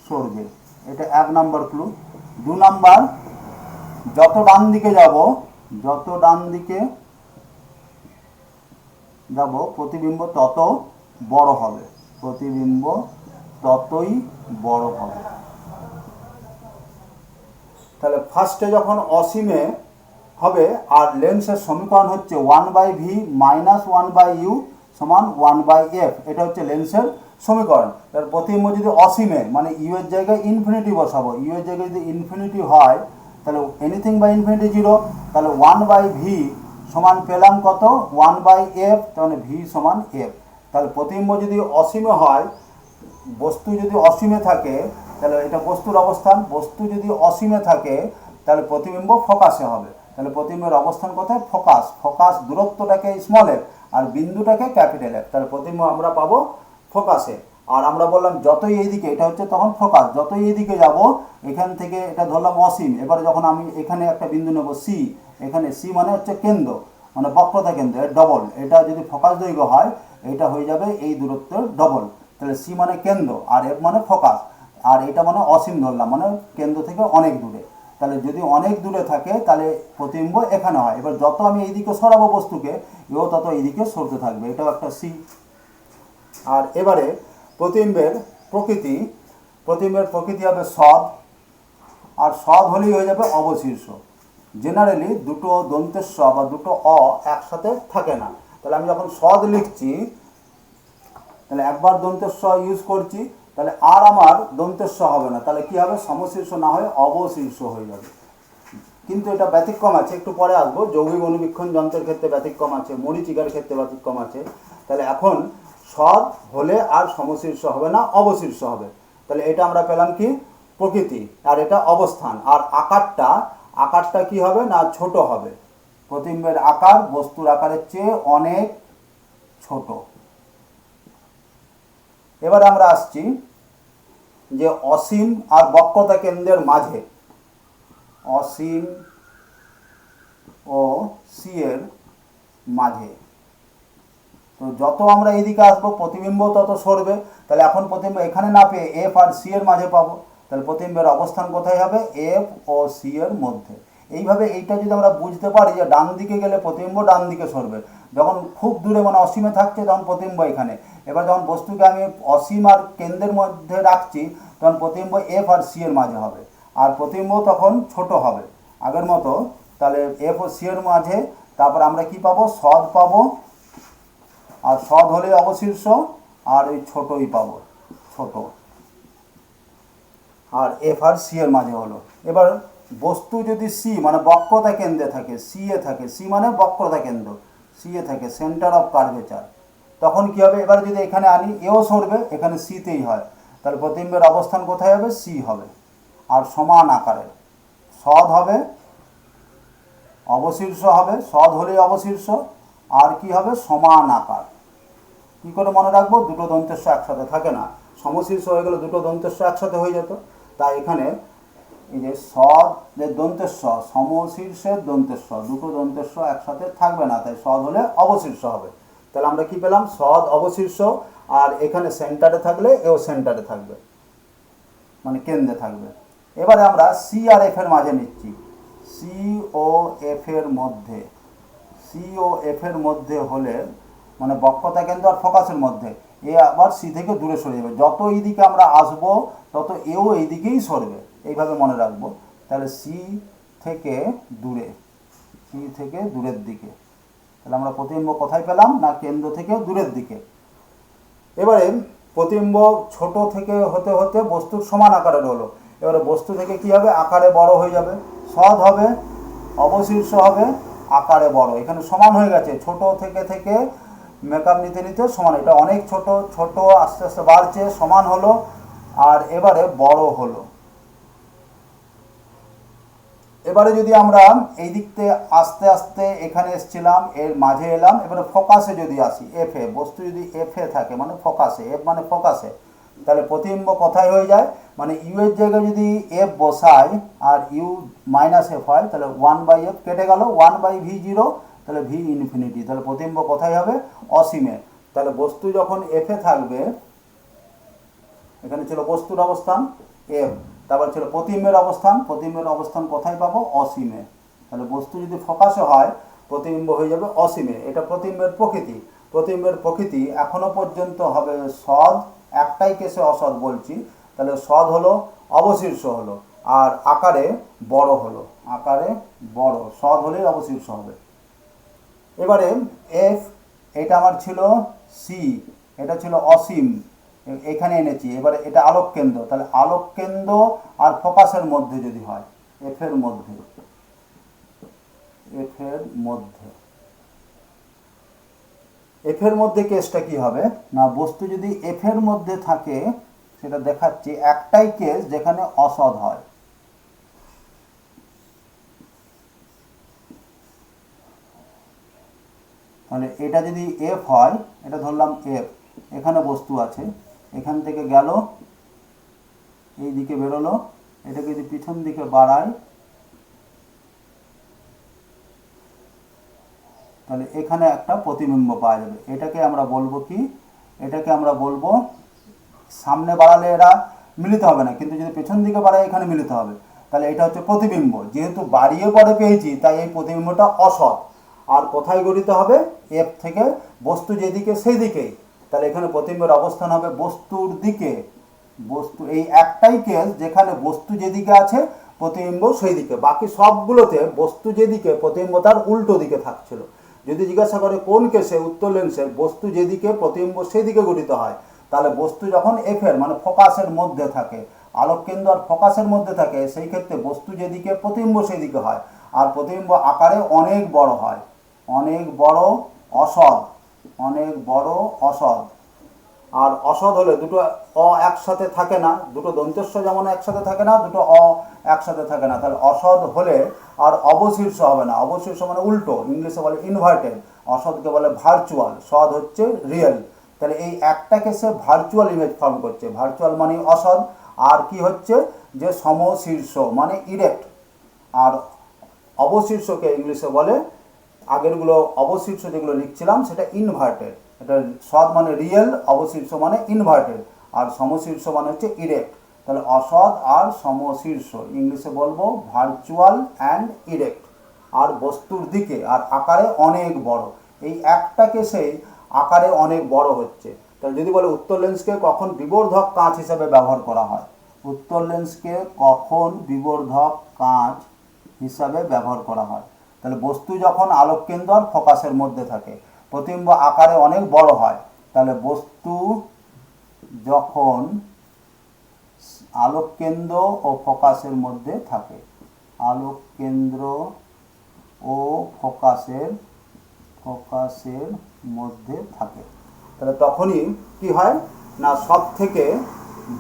সরবে। এটা 1 নম্বর ক্লু। 2 নম্বর, যত ডান দিকে যাব, যত ডান দিকে যাব প্রতিবিম্ব তত বড় হবে, প্রতিবিম্ব ততই বড় হবে। তাহলে ফার্স্টে যখন অসীমে হবে আর লেন্সের সমীকরণ হচ্ছে 1/v মাইনাস 1/u সমান 1/f, এটা হচ্ছে লেন্সের সমীকরণ। তার প্রতিবিম্ব যদি অসীমে মানে ইউ এর জায়গায় ইনফিনিটি বসাবো, ইউ এর জায়গায় যদি ইনফিনিটি হয় তাহলে এনিথিং বাই ইনফিনিটি 0, তাহলে 1/v সমান পেলাম কত? 1/f, তাহলে v সমান f। তাহলে প্রতিবিম্ব যদি অসীমে হয়, বস্তু যদি অসীমে থাকে, তাহলে এটা বস্তুর অবস্থান, বস্তু যদি অসীমে থাকে তাহলে প্রতিবিম্ব ফোকাসে হবে। তাহলে প্রতিবিম্বের অবস্থান কোথায়? Focus. Focus দূরত্বটাকে small F R বিন্দুটাকে capital F, তাহলে প্রতিবিম্ব আমরা পাবো ফোকাসে। আর আমরা বললাম যতই এইদিকে, এটা হচ্ছে তখন ফোকাস, যতই এইদিকে যাব এখান থেকে এটা ধরলাম অসীম। এবার যখন আমি এখানে একটা বিন্দু নেব সি, এখানে সি মানে হচ্ছে কেন্দ্র, মানে বক্রতা কেন্দ্র, এর ডবল। এটা যদি ফোকাস দৈর্ঘ্য হয় এটা হয়ে যাবে এই দূরত্বের ডবল। তাহলে সি মানে কেন্দ্র আর এফ মানে ফোকাস, আর এটা মানে অসীম ধরলাম, মানে কেন্দ্র থেকে অনেক দূরে। তাহলে যদি অনেক দূরে থাকে তাহলে প্রতিবিম্ব এখানে হয়। এবার যত আমি এইদিকে সরাবো বস্তুকে, এও তত এইদিকে সরতে থাকবে, এটাও একটা সি। আর এবারে প্রতিবিম্বের প্রকৃতি হবে সদ, আর সদ হলেই হয়ে যাবে অবশীর্ষ। জেনারেলি দুটো দন্তেস্ব বা দুটো অ একসাথে থাকে না। তাহলে আমি যখন সদ লিখছি, তাহলে একবার দন্তেস্ব ইউজ করছি, তাহলে আর আমার দন্তেস্ব হবে না, তাহলে কি হবে, সমশীর্ষ না হয়ে অবশীর্ষ হয়ে যাবে। কিন্তু এটা ব্যতিক্রম আছে, একটু পরে আসবো। যৌগিক অনুবীক্ষণ যন্ত্রের ক্ষেত্রে ব্যতিক্রম আছে, মরীচিকার ক্ষেত্রে ব্যতিক্রম আছে। তাহলে এখন সদ হলে আর সমশীর্ষ হবে না, অবশীর্ষ হবে। তাহলে এটা আমরা পেলাম কি, প্রকৃতি, আর এটা অবস্থান। আর আকারটা কি হবে না, ছোট হবে। প্রতিবিম্বের আকার বস্তুর আকারের চেয়ে অনেক ছোট। এবার আমরা আসছি যে অসীম আর বক্রতা কেন্দ্রের মাঝে, অসীম ও সি এর মাঝে। তো যত আমরা এইদিকে আসবো প্রতিবিম্ব তত সরবে। তাহলে এখন প্রতিবিম্ব এখানে না পেয়ে এফ আর সি এর মাঝে পাবো। তাহলে প্রতিবিম্বের অবস্থান কোথায় হবে, এফ ও সি এর মধ্যে। এইভাবে এইটা যদি আমরা বুঝতে পারি যে ডান দিকে গেলে প্রতিবিম্ব ডান দিকে সরবে, যখন খুব দূরে মানে অসীমে থাকছে তখন প্রতিবিম্ব এখানে। এবার যখন বস্তুকে আমি অসীম আর কেন্দ্রের মধ্যে রাখছি, তখন প্রতিবিম্ব এফ আর সি এর মাঝে হবে, আর প্রতিবিম্ব তখন ছোট হবে আগের মতো। তাহলে এফ ও সি এর মাঝে, তারপর আমরা কি পাবো, সদ পাবো, আর সদ হলে অবশীর্ষ, আর ওই ছোটই পাবো, ছোট। আর এফ আর সি এর মাঝে হলো। এবার বস্তু যদি সি মানে বক্রতা কেন্দ্রে থাকে, সি এ থাকে, সি মানে বক্রতা কেন্দ্র, সি এ থাকে, সেন্টার অফ কার্ভেচার, তখন কি হবে, এবার যদি এখানে আনি, এও সরবে, এখানে সিতেই হয়। তাহলে প্রতিবিম্বের অবস্থান কোথায় হবে, সি হবে, আর সমান আকারের। সদ হবে, অবশীর্ষ হবে, সদ হলেই অবশীর্ষ, আর কি হবে, সমান আকার। কি করে মনে রাখবো, দুটো দন্তেস্ব একসাথে থাকে না। সমশীর্ষ হয়ে গেলে দুটো দন্তেস্ব একসাথে হয়ে যেত। তাই এখানে এই যে সদের দন্তেস্ব, সমশীর্ষের দন্তেস্ব, দুটো দন্তেস্ব একসাথে থাকবে না, তাই সদ হলে অবশীর্ষ হবে। তাহলে আমরা কি পেলাম, সদ অবশীর্ষ, আর এখানে সেন্টারে থাকলে এও সেন্টারে থাকবে, মানে কেন্দ্রে থাকবে। এবারে আমরা সি আর এফ এর মাঝে নিচ্ছি, সি ও এফ এর মধ্যে। সি ও এফ এর মধ্যে হলে মানে বক্রতা কেন্দ্র আর ফোকাসের মধ্যে, এ আবার সি থেকে দূরে সরে যাবে। যত এইদিকে আমরা আসবো তত এও এইদিকেই সরবে, এইভাবে মনে রাখবো। তাহলে সি থেকে দূরে, সি থেকে দূরের দিকে। তাহলে আমরা প্রতিবিম্ব কোথায় পেলাম না, কেন্দ্র থেকে দূরের দিকে। এবারে প্রতিবিম্ব ছোট থেকে হতে হতে বস্তুর সমান আকারের হলো। এবারে বস্তু থেকে কি হবে, আকারে বড় হয়ে যাবে, সদ হবে, অবশীর্ষ হবে, আকারে বড়। এখানে সমান হয়ে গেছে, ছোট থেকে থেকে মেকআপ নিতে নিতে সমান। এটা অনেক ছোট, ছোট আস্তে আস্তে বাড়ছে, সমান হলো, আর এবারে বড় হলো। এবারে যদি আমরা এই দিক থেকে আস্তে আস্তে এখানে এসছিলাম, এর মাঝে এলাম। এবারে ফোকাসে যদি আসি, এফ এ, বস্তু যদি এফ এ থাকে মানে ফোকাসে, এফ মানে ফোকাসে, তাহলে প্রতিবিম্ব কোথায় হয়ে যায়, মানে ইউ এর জায়গায় যদি এফ বসাই আর ইউ মাইনাস এফ হয়, তাহলে 1/f কেটে গেল, 1/v0, তাহলে ভি ইনফিনিটি। তাহলে প্রতিবিম্ব কোথায় হবে, অসীমে। তাহলে বস্তু যখন এফ এ থাকবে, এখানে ছিল বস্তুর অবস্থান এফ, তারপর ছিল প্রতিবিম্বের অবস্থান, প্রতিবিম্বের অবস্থান কোথায় পাবো, অসীমে। তাহলে বস্তু যদি ফোকাসে হয় প্রতিবিম্ব হয়ে যাবে অসীমে। এটা প্রতিবিম্বের প্রকৃতি। প্রতিবিম্বের প্রকৃতি এখনো পর্যন্ত হবে সদ, একটাই কেসে অসদ বলছি। তাহলে সদ হলো, অবশীর্ষ হলো, আর আকারে বড় হলো, আকারে বড়। সদ হলেই অবশীর্ষ হবে। এবারে এফ, এটা আমার ছিল সি, এটা ছিল অসীম, এখানে এনেছি। এবারে এটা আলোক কেন্দ্র, তাহলে আলোক কেন্দ্র আর ফোকাসের মধ্যে যদি হয়, এফ এর মধ্যে, এফ এর মধ্যে, এফ এর মধ্যে কেসটা কি হবে না, বস্তু যদি এফ এর মধ্যে থাকে, সেটা দেখাচ্ছি, একটাই কেস যেখানে অসদ হয়। তাহলে এটা যদি এফ হয়, এটা ধরলাম এফ, এখানে বস্তু আছে, এখান থেকে গেল, এই দিকে বেরোলো, এটাকে যদি পিছন দিকে বাড়াই, তাহলে এখানে একটা প্রতিবিম্ব পাওয়া যাবে। এটাকে আমরা বলবো কি, এটাকে আমরা বলবো, সামনে বাড়ালে এরা মিলিত হবে না, কিন্তু যদি পেছন দিকে বাড়াই এখানে মিলিত হবে। তাহলে এটা হচ্ছে প্রতিবিম্ব। যেহেতু বাড়িয়ে পরে পেয়েছি তাই এই প্রতিবিম্বটা অসৎ। আর কোথায় গঠিত হবে? এফ থেকে বস্তু যেদিকে সেই দিকেই। তাহলে এখানে প্রতিবিম্বের অবস্থান হবে বস্তুর দিকে। বস্তু, এই একটাই কেস যেখানে বস্তু যেদিকে আছে প্রতিবিম্ব সেই দিকে। বাকি সবগুলোতে বস্তু যেদিকে প্রতিবিম্ব তার উল্টো দিকে থাকছিল। যদি জিজ্ঞাসা করে কোন কেসে উত্তর লেন্সের বস্তু যেদিকে প্রতিবিম্ব সেই দিকে গঠিত হয়, তাহলে বস্তু যখন এফের মানে ফোকাসের মধ্যে থাকে, আলোক কেন্দ্র আর ফোকাসের মধ্যে থাকে, সেই ক্ষেত্রে বস্তু যেদিকে প্রতিবিম্ব সেই দিকে হয়। আর প্রতিবিম্ব আকারে অনেক বড় হয়, অনেক বড়, অসৎ, অনেক বড়, অসৎ। আর অসৎ হলে দুটো অ একসাথে থাকে না, দুটো দন্তস্ব যেমন একসাথে থাকে না, দুটো অ একসাথে থাকে না। তাহলে অসৎ হলে আর অবশীর্ষ হবে না। অবশীর্ষ মানে উল্টো, ইংলিশে বলে ইনভার্টেড। অসৎকে বলে ভার্চুয়াল, সৎ হচ্ছে রিয়েল। তাহলে এই একটা কেসে ভার্চুয়াল ইমেজ ফর্ম করছে। ভার্চুয়াল মানে অসৎ। আর কি হচ্ছে যে সমশীর্ষ মানে ইরেক্ট। আর অবশীর্ষকে ইংলিশে বলে, আগেরগুলো অবশীর্ষ যেগুলো লিখছিলাম সেটা ইনভার্টেড। এটা সৎ মানে রিয়েল, অবশীর্ষ মানে ইনভার্টেড, আর সমশীর্ষ মানে হচ্ছে ইরেক্ট। তাহলে অসৎ আর সমশীর্ষ ইংলিশে বলবো ভার্চুয়াল অ্যান্ড ইরেক্ট। আর বস্তুর দিকে আর আকারে অনেক বড়। এই একটা কেসেই আকারে অনেক বড় হচ্ছে। তাহলে যদি বলে উত্তর লেন্সকে কখন বিবর্ধক কাঁচ হিসেবে ব্যবহার করা হয়, উত্তর লেন্সকে কখন বিবর্ধক কাঁচ হিসাবে ব্যবহার করা হয়, তাহলে বস্তু যখন আলোক কেন্দ্র আর ফোকাসের মধ্যে থাকে, প্রতিবিম্ব আকারে অনেক বড় হয়। তাহলে বস্তু যখন আলোক কেন্দ্র ও ফোকাসের মধ্যে থাকে, আলোক কেন্দ্র ও ফোকাসের মধ্যে থাকে, তাহলে তখনই কি হয় না সব থেকে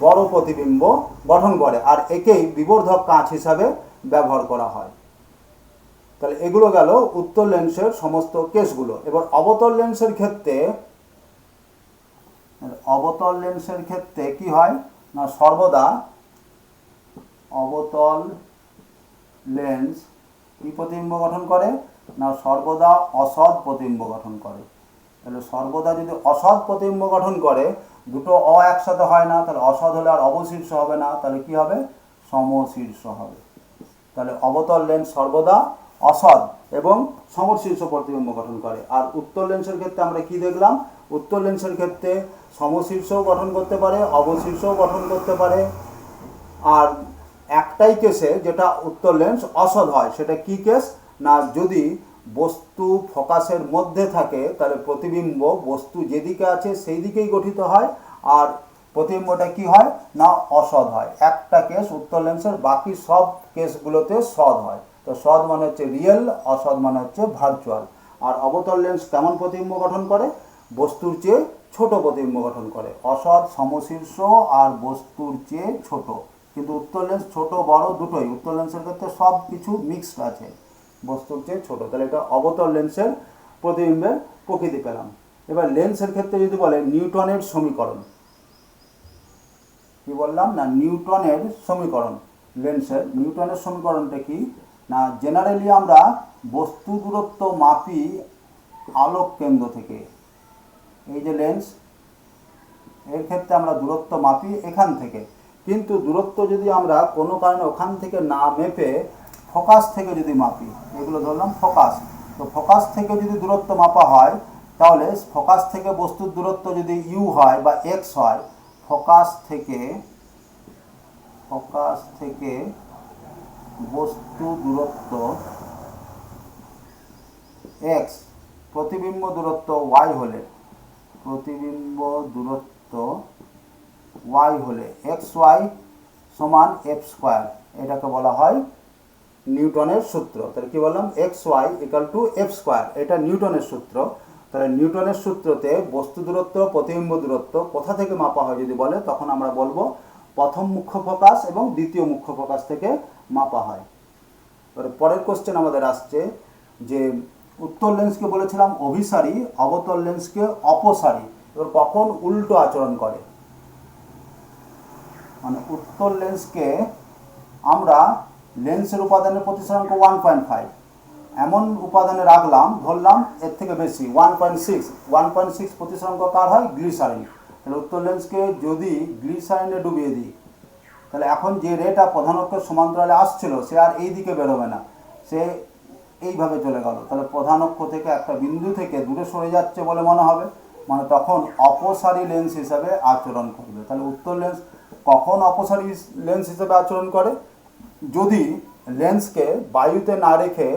বড় প্রতিবিম্ব গঠন করে। আর একেই বিবর্ধক কাঁচ হিসাবে ব্যবহার করা হয়। তাহলে এগুলো গেল উত্তর লেন্সের সমস্ত কেসগুলো। এবার অবতল লেন্সের ক্ষেত্রে কি হয় না সর্বদা অবতল লেন্স কি প্রতিবিম্ব গঠন করে না সর্বদা অসৎ প্রতিবিম্ব গঠন করে। তাহলে সর্বদা যদি অসৎ প্রতিবিম্ব গঠন করে, দুটো অ একসাথে হয় না, তাহলে অসৎ হলে আর অবশীর্ষ হবে না, তাহলে কি হবে? সমশীর্ষ হবে। তাহলে অবতল লেন্স সর্বদা অসৎ এবং সমশীর্ষ প্রতিবিম্ব গঠন করে। আর উত্তর লেন্সের ক্ষেত্রে আমরা কি দেখলাম? উত্তর লেন্সের ক্ষেত্রে সমশীর্ষও গঠন করতে পারে, অবশীর্ষও গঠন করতে পারে। আর একটাই কেসে যেটা উত্তর লেন্স অসৎ হয়, সেটা কি কেস না যদি বস্তু ফোকাসের মধ্যে থাকে, তাহলে প্রতিবিম্ব বস্তু যেদিকে আছে সেই দিকেই গঠিত হয়। আর প্রতিবিম্বটা কি হয় না অসৎ হয়। একটা কেস উত্তর লেন্সের, বাকি সব কেসগুলোতে সৎ হয়। তো সৎ মানে হচ্ছে রিয়েল, অসৎ মানে হচ্ছে ভার্চুয়াল। আর অবতল লেন্স কেমন প্রতিবিম্ব গঠন করে? বস্তুর চেয়ে ছোট প্রতিবিম্ব গঠন করে। অসৎ, সমশীর্ষ আর বস্তুর চেয়ে ছোট। কিন্তু উত্তর লেন্স ছোট বড় দুটোই, উত্তর লেন্সের ক্ষেত্রে সব কিছু মিক্সড আছে, বস্তুর চেয়ে ছোট। তাহলে এটা অবতল লেন্সের প্রতিবিম্বের প্রকৃতি পেলাম। এবার লেন্সের ক্ষেত্রে যদি বলে নিউটনের সমীকরণ, কি বললাম না নিউটনের সমীকরণ। লেন্সের নিউটনের সমীকরণটা কি না জেনারেলি আমরা বস্তু দূরত্ব মাপি আলোক কেন্দ্র থেকে। এই যে লেন্স, এর ক্ষেত্রে আমরা দূরত্ব মাপি এখান থেকে। কিন্তু দূরত্ব যদি আমরা কোনো কারণে ওখান থেকে না মেপে ফোকাস থেকে যদি মাপি, এগুলো ধরলাম ফোকাস, তো ফোকাস থেকে যদি দূরত্ব মাপা হয়, তাহলে ফোকাস থেকে বস্তুর দূরত্ব যদি ইউ হয় বা এক্স হয়, ফোকাস থেকে বস্তু দূরত্ব এক্স, প্রতিবিম্ব দূরত্ব ওয়াই হলে, এক্স ওয়াই সমান এফ স্কোয়ার, এটাকে বলা হয় নিউটনের সূত্র। তাহলে কি বললাম? X Y equal to F square, এটা নিউটনের সূত্র। তাহলে নিউটনের সূত্রতে বস্তু দূরত্ব প্রতিবিম্ব দূরত্ব কোথা থেকে মাপা হয় যদি বলে, তখন আমরা বলবো প্রথম মুখ্য ফোকাস এবং দ্বিতীয় মুখ্য ফোকাস থেকে মাপা হয়। এবারে পরের কোশ্চেন আমাদের আসছে যে উত্তর লেন্সকে বলেছিলাম অভিসারী, অবতল লেন্সকে অপসারী। এবার কখন উল্টো আচরণ করে? মানে উত্তর লেন্সকে আমরা লেন্সের উপাদানের প্রতিসরাঙ্ক 1.5 এমন উপাদানে রাখলাম, ধরলাম এর থেকে বেশি 1.6 প্রতিসরাঙ্ক কার হয়? গ্লিসারিন। তাহলে উত্তর লেন্সকে যদি গ্লিসারিনে ডুবিয়ে দিই, তাহলে এখন যে রেটা প্রধান অক্ষের সমান্তরালে আসছিল সে আর এই দিকে বেরোবে না, সে এইভাবে চলে গেল। তাহলে প্রধান অক্ষ থেকে একটা বিন্দু থেকে দূরে সরে যাচ্ছে বলে মনে হবে, মানে তখন অপসারী লেন্স হিসাবে আচরণ করবে। তাহলে উত্তর লেন্স কখন অপসারী লেন্স হিসেবে আচরণ করে? যদি লেন্সকে বায়ুতে না রেখে,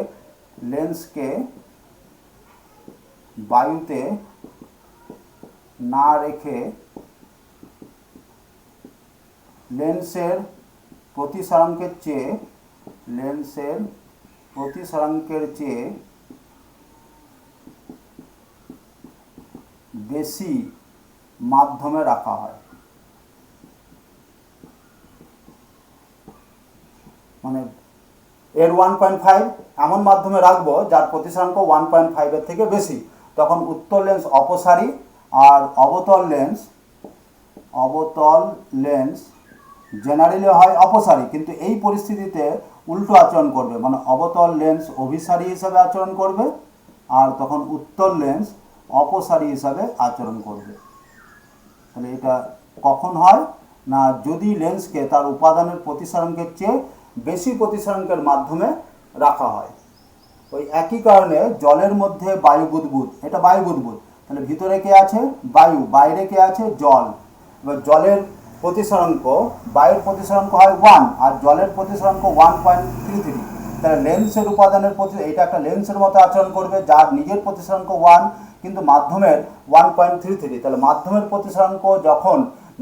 লেন্সকে বায়ুতে না রেখে লেন্সের প্রতিসরাঙ্কের চেয়ে, লেন্সের প্রতিসরাঙ্কের চেয়ে বেশি মাধ্যমে রাখা হয়। মানে এর 1.5 এমন মাধ্যমে রাখবো যার প্রতিসরাঙ্ক 1.5 এর থেকে বেশি, তখন উত্তর লেন্স অপসারী আর অবতল লেন্স জেনারেলি হয় অপসারী, কিন্তু এই পরিস্থিতিতে উল্টো আচরণ করবে, মানে অবতল লেন্স অভিসারী হিসাবে আচরণ করবে আর তখন উত্তর লেন্স অপসারী হিসাবে আচরণ করবে। তাহলে এটা কখন হয় না, যদি লেন্সকে তার উপাদানের প্রতিসরাঙ্কের চেয়ে বেশি প্রতিসরাঙ্কের মাধ্যমে রাখা হয়। ওই একই কারণে জলের মধ্যে বায়ু বুদবুদ, এটা বায়ু বুদবুদ, তাহলে ভিতরে কে আছে? বায়ু, বাইরে কে আছে? জল। এবার জলের প্রতিসরাঙ্ক, বায়ুর প্রতিসরাঙ্ক হয় 1 আর জলের প্রতিসরাঙ্ক 1.33, তাহলে লেন্সের উপাদানের এটা একটা লেন্সের মতো আচরণ করবে যার নিজের প্রতিসরাঙ্ক 1 কিন্তু মাধ্যমের 1.33, তাহলে মাধ্যমের প্রতিসরাঙ্ক যখন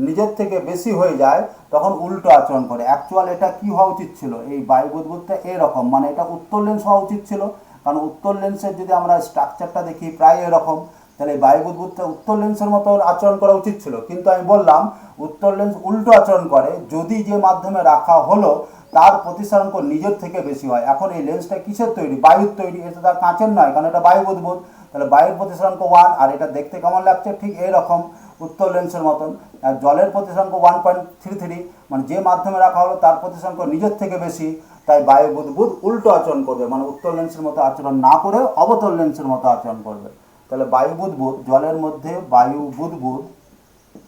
নিজের থেকে বেশি হয়ে যায় তখন উল্টো আচরণ করে। অ্যাকচুয়াল এটা কি হওয়া উচিত ছিল, এই বায়ু বুদবুদটা এরকম, মানে এটা উত্তর লেন্স হওয়া উচিত ছিল, কারণ উত্তর লেন্সের যদি আমরা স্ট্রাকচারটা দেখি প্রায় এরকম, তাহলে এই বায়ু বুদবুদটা উত্তর লেন্সের মতো আচরণ করা উচিত ছিল। কিন্তু আমি বললাম উত্তর লেন্স উল্টো আচরণ করে যদি যে মাধ্যমে রাখা হলো তার প্রতিসরাঙ্ক নিজের থেকে বেশি হয়। এখন এই লেন্সটা কিসের তৈরি? বায়ুর তৈরি, এটা তার কাঁচের নয়, কারণ এটা বায়ু বুদবুদ। তাহলে বায়ুর প্রতিসরাঙ্ক 1 আর এটা দেখতে কেমন লাগছে? ঠিক এইরকম উত্তর লেন্সের মতন। আর জলের প্রতিসরাঙ্ক 1.33, মানে যে মাধ্যমে রাখা হলো তার প্রতিসরাঙ্ক নিজের থেকে বেশি, তাই বায়ু বুদবুদ উল্টো আচরণ করবে, মানে উত্তর লেন্সের মতো আচরণ না করে অবতল লেন্সের মতো আচরণ করবে। তাহলে বায়ু বুদবুদ, জলের মধ্যে বায়ু বুদবুদ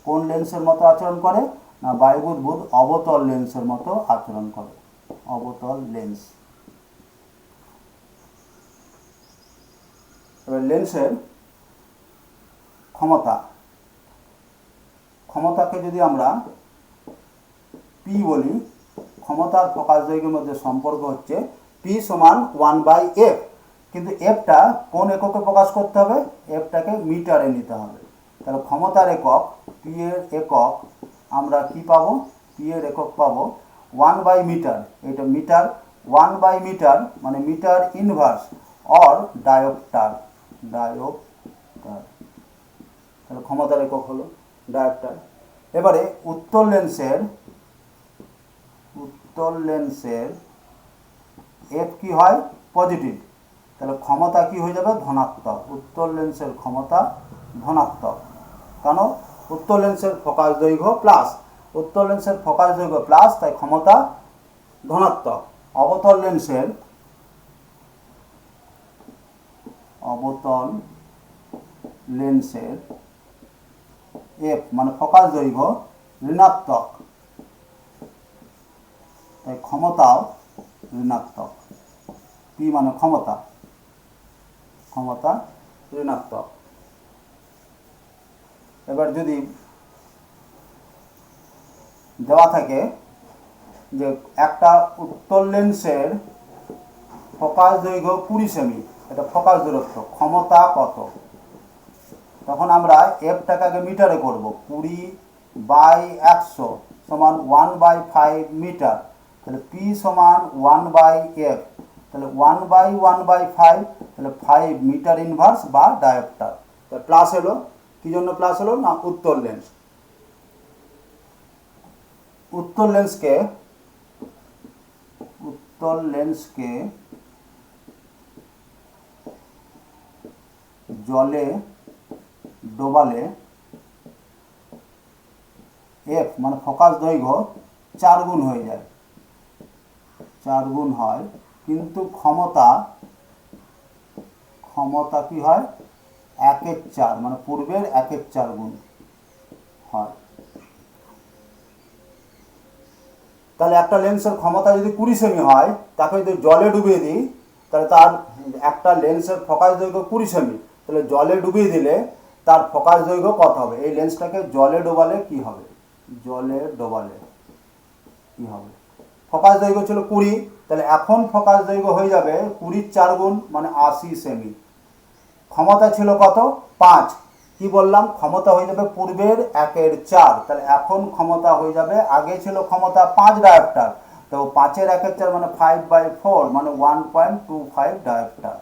কোন লেন্সের মতো আচরণ করে না, বায়ু বুদবুদ অবতল লেন্সের মতো আচরণ করে, অবতল লেন্স। এবার লেন্সের ক্ষমতাকে যদি আমরা পি বলি, ক্ষমতার ফোকাস দৈর্ঘ্যের মধ্যে সম্পর্ক হচ্ছে পি সমান 1/f, কিন্তু এফটা কোন এককে প্রকাশ করতে হবে? এফটাকে মিটারে নিতে হবে। তাহলে ক্ষমতার একক, পি এর একক আমরা কি পাবো? পি এর একক পাবো 1/মিটার, এটা মিটার, 1/মিটার মানে মিটার ইনভার্স অর ডায়োপ্টার, তাহলে ক্ষমতার একক হলো ডায়োপ্টার। এবারে উত্তর লেন্সের এফ কি হয়? পজিটিভ, তাহলে ক্ষমতা কি হয়ে যাবে? ধনাত্মক। উত্তর লেন্সের ক্ষমতা ধনাত্মক, কেন? উত্তর লেন্সের ফোকাস দৈর্ঘ্য প্লাস, উত্তর লেন্সের ফোকাস দৈর্ঘ্য প্লাস, তাই ক্ষমতা ধনাত্মক। অবতল লেন্সের এফ মানে ফোকাস দৈর্ঘ্য ঋণাত্মক, তাই ক্ষমতাও ঋণাত্মক। পি মানে ক্ষমতা ঋণাত্মক। এবার যদি দেওয়া থাকে যে একটা উত্তর লেন্সের ফোকাস দৈর্ঘ্য 20 সেমি, এটা ফোকাস দূরত্ব, ক্ষমতা কত? তখন আমরা এফটাকে আগে মিটারে করব, 20/100 সমান 1/5 মিটার, তাহলে পি সমান 1/f, তাহলে 1/1/5, তাহলে 5 মিটার ইনভার্স বা ডায়োপ্টার। তাহলে প্লাস এলো, কি জন্য প্লাস হলো না, উত্তর লেন্সকে জলে ডোবালে এফ মানে ফোকাস দৈর্ঘ্য 4 গুণ হয়ে যায়, 4 গুণ হয়, কিন্তু ক্ষমতা কি হয়? 1/4 মানে পূর্বের 1/4 গুণ হয়। তাহলে একটা লেন্সের ক্ষমতা যদি 20 সেমি হয়, তাকে যদি জলে ডুবিয়ে দিই তাহলে তার একটা লেন্সের ফোকাস দৈর্ঘ্য 20 সেমি, তাহলে জলে ডুবিয়ে দিলে তার ফোকাস দৈর্ঘ্য কত হবে? এই লেন্সটাকে জলে ডোবালে কি হবে? জলে ডোবালে কি হবে? ফোকাস দৈর্ঘ্য ছিল 20, তাহলে এখন ফোকাস দৈর্ঘ্য হয়ে যাবে 20 4 গুণ মানে 80 সেমি। ক্ষমতা ছিল কত? 5। কি বললাম? ক্ষমতা হয়ে যাবে পূর্বের 1/4, তাহলে এখন ক্ষমতা হয়ে যাবে, আগে ছিল ক্ষমতা 5 ডায়োপ্টার, তো 5-এর 1/4 মানে 5/4 মানে 1.25 ডায়োপ্টার।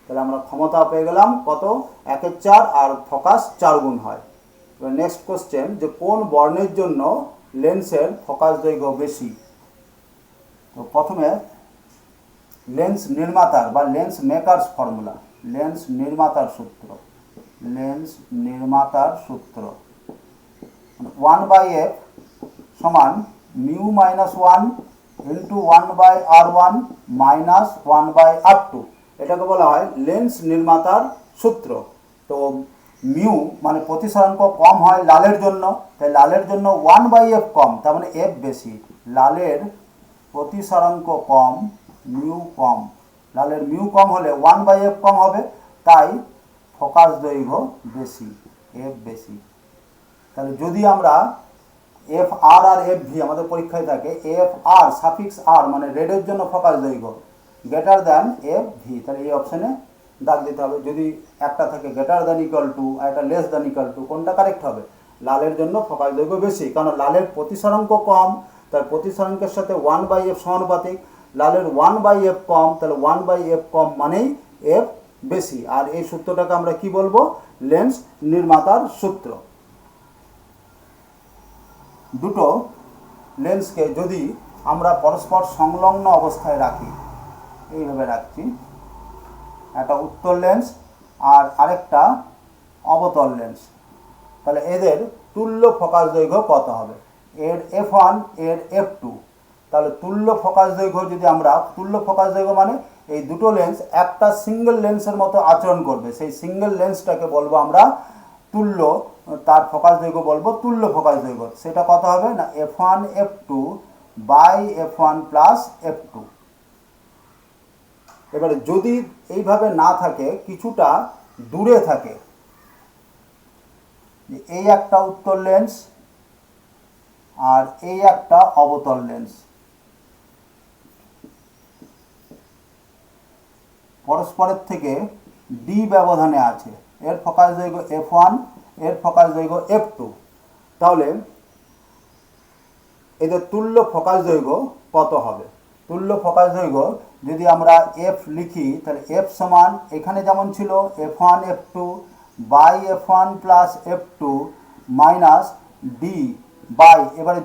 তাহলে আমরা ক্ষমতা পেয়ে গেলাম কত? 1/4 আর ফোকাস 4 গুণ হয়। এবার নেক্সট কোশ্চেন, যে কোন বর্ণের জন্য লেন্সের ফোকাস দৈর্ঘ্য বেশি? তো প্রথমে লেন্স নির্মাতার বা লেন্স মেকারস ফর্মুলা, লেন্স নির্মাতার সূত্র, লেন্স নির্মাতার সূত্র 1/f সমান mu minus 1 into 1/r1 minus 1/r2, এটাকে বলা হয় লেন্স নির্মাতার সূত্র। তো মিউ মানে প্রতিসরাঙ্ক কম হয় লালের জন্য, তাই লালের জন্য 1/f কম, তার মানে f বেশি। লালের প্রতিসরাঙ্ক কম, মিউ কম, লালের মিউ কম হলে 1/f কম হবে, তাই ফোকাস দৈর্ঘ্য বেশি, f বেশি। তাহলে যদি আমরা এফ আর আর এফ ভি আমাদের পরীক্ষায় থাকে, এফ আর সাফিক্স আর মানে রেডের জন্য ফোকাস দৈর্ঘ্য গ্রেটার দ্যান এফ ভি, তাহলে এই অপশানে দাগ দিতে হবে। যদি একটা থাকে গ্রেটার দ্যান ইকুয়াল টু আর একটা লেস দ্যান ইকুয়াল টু, কোনটা কারেক্ট হবে? লালের জন্য ফোকাস দৈর্ঘ্য বেশি, কারণ লালের প্রতিসরাঙ্ক কম, তার প্রতিসরাঙ্কের সাথে 1/f সমানুপাতিক। লালের 1/f কম, তাহলে 1/f কম মানেই এফ বেশি। আর এই সূত্রটাকে আমরা কি বলবো? লেন্স নির্মাতার সূত্র। দুটো লেন্সকে যদি আমরা পরস্পর সংলগ্ন অবস্থায় রাখি, এইভাবে রাখছি, একটা উত্তল লেন্স আর আরেকটা অবতল লেন্স, তাহলে এদের তুল্য ফোকাস দৈর্ঘ্য কত হবে? এর f1 এর f2, তাহলে তুল্য ফোকাস দৈর্ঘ্য যদি আমরা, তুল্য ফোকাস দৈর্ঘ্য মানে এই দুটো লেন্স একটা সিঙ্গেল লেন্সের মতো আচরণ করবে, সেই সিঙ্গেল লেন্সটাকে বলবো আমরা তুল্য, তার ফোকাস দৈর্ঘ্য বলবো তুল্য ফোকাস দৈর্ঘ্য। সেটা কত হবে? না f1 f2 by f1 plus f2। এবারে যদি এইভাবে না থাকে, কিছুটা দূরে থাকে, এই একটা উত্তল লেন্স আর এই একটা অবতল লেন্স, পরস্পরের থেকে ডি ব্যবধানে আছে, এর ফোকাস দৈর্ঘ্য f1, এর ফোকাস দৈর্ঘ্য f2, তাহলে এদের তুল্য ফোকাস দৈর্ঘ্য কত হবে? তুল্য ফোকাস দৈর্ঘ্য যদি আমরা f লিখি, তাহলে f সমান এখানে যেমন ছিল f1 f2 by f1 plus f2 minus D by, এবারে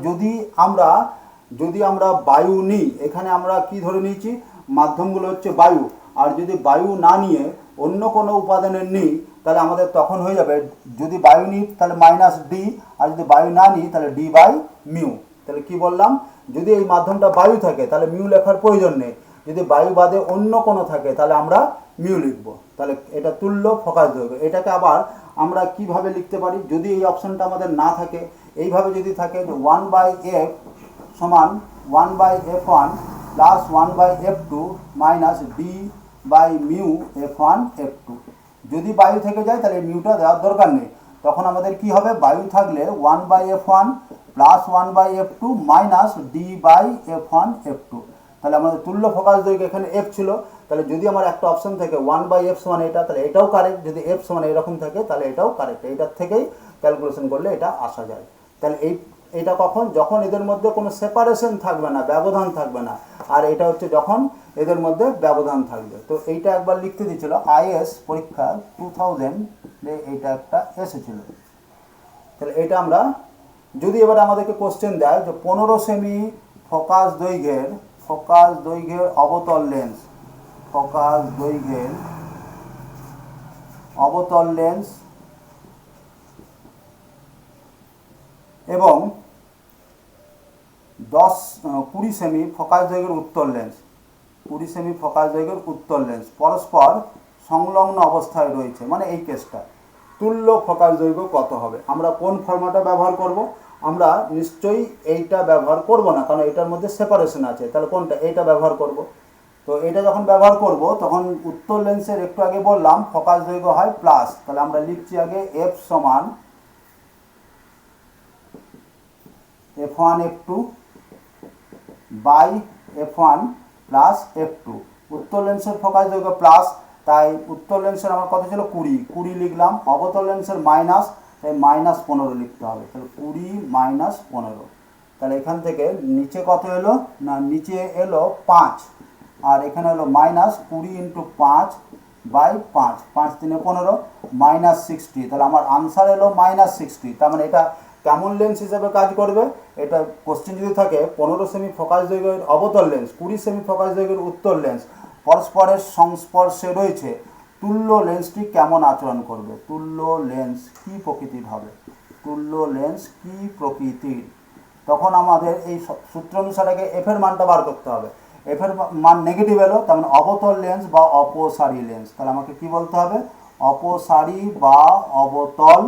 যদি আমরা বায়ু নিই, এখানে আমরা কি ধরে নিয়েছি? মাধ্যমগুলো হচ্ছে বায়ু, আর যদি বায়ু না নিয়ে অন্য কোনো উপাদানের নিই, তাহলে আমাদের তখন হয়ে যাবে, যদি বায়ু নিই তাহলে মাইনাস ডি, আর যদি বায়ু না নিই তাহলে ডি বাই মিউ। তাহলে কি বললাম? যদি এই মাধ্যমটা বায়ু থাকে তাহলে মিউ লেখার প্রয়োজন নেই, যদি বায়ু বাদে অন্য কোনো থাকে তাহলে আমরা মিউ লিখব। তাহলে এটা তুল্য ফোকাস দৈর্ঘ্য। এটাকে আবার আমরা কিভাবে লিখতে পারি? যদি এই অপশনটা আমাদের না থাকে, এইভাবে যদি থাকে যে 1/f সমান 1/f1 plus 1/f2 minus D by mu f1 f2। যদি বায়ু থেকে যায় তাহলে মিউটা দেওয়ার দরকার নেই, তখন আমাদের কি হবে? বায়ু থাকলে 1/f1 plus 1/f2 minus D by f1 f2। তাহলে আমাদের তুল্য ফোকাস দৈর্ঘ্য এখানে f ছিল, তাহলে যদি আমার একটা অপশন থাকে 1/f সমান এটা, তাহলে এটাও কারেক্ট। যদি f সমান এরকম থাকে তাহলে এটাও কারেক্ট। এটার থেকেই ক্যালকুলেশন করলে এটা আসা যায়। তাহলে এটা কখন? যখন এদের মধ্যে কোনো সেপারেশন থাকবে না, ব্যবধান থাকবে না। আর এটা হচ্ছে যখন এদের মধ্যে ব্যবধান থাকবে। তো এইটা একবার লিখতে দিয়েছিল আইএস পরীক্ষা 2000, এইটা একটা এসেছিল। তাহলে এটা আমরা, যদি এবার আমাদেরকে কোশ্চেন দেয় যে 15 সেমি ফোকাস দৈর্ঘ্যের অবতল লেন্স, ফোকাস দৈর্ঘ্যের অবতল লেন্স এবং 20 সেমি ফোকাস দৈর্ঘ্যের উত্তল লেন্স, 20 সেমি ফোকাস দৈর্ঘ্যের উত্তল লেন্স পরস্পর সংলগ্ন অবস্থায় রয়েছে, মানে এই কেসটা তুল্য ফোকাস দৈর্ঘ্য কত হবে? আমরা কোন ফর্মুলাটা ব্যবহার করব? আমরা নিশ্চয়ই এইটা ব্যবহার করব না, কারণ এটার মধ্যে সেপারেশন আছে। তাহলে কোনটা? এইটা ব্যবহার করব। তো এটা যখন ব্যবহার করব তখন উত্তর লেন্সের একটু আগে বললাম ফোকাস দৈর্ঘ্য হয় প্লাস, তাহলে আমরা লিখছি আগে এফ সমান f1 f2 by f1 plus f2। উত্তর লেন্সের ফোকাস দৈর্ঘ্য প্লাস, তাই উত্তর লেন্সের আমার কত ছিল 20 লিখলাম। অবতল লেন্সের মাইনাস, তাই -15 লিখতে হবে। তাহলে 20 - 15। তাহলে এখান থেকে নিচে কত এলো? না নিচে এলো 5, আর এখানে হলো -20 × 5 বাই 5, 5 × 3 = 15, -60। তাহলে আমার আনসার এলো -60। তার মানে এটা কেমন লেন্স হিসেবে কাজ করবে? এটা কোশ্চেন যদি থাকে 15 সেমি ফোকাস দৈর্ঘ্যের অবতল লেন্স, 20 সেমি ফোকাস দৈর্ঘ্যের উত্তর লেন্স পরস্পরের সংস্পর্শে রয়েছে, তুল্য লেন্সটি কেমন আচরণ করবে? তুল্য লেন্স কী প্রকৃতির হবে? তুল্য লেন্স কী প্রকৃতির? তখন আমাদের এই সূত্র অনুসারে এফের মানটা বার করতে হবে। এফের মান নেগেটিভ এলো, তার মানে অবতল লেন্স বা অপসারী লেন্স। তাহলে আমাকে কি বলতে হবে? অপসারী বা অবতল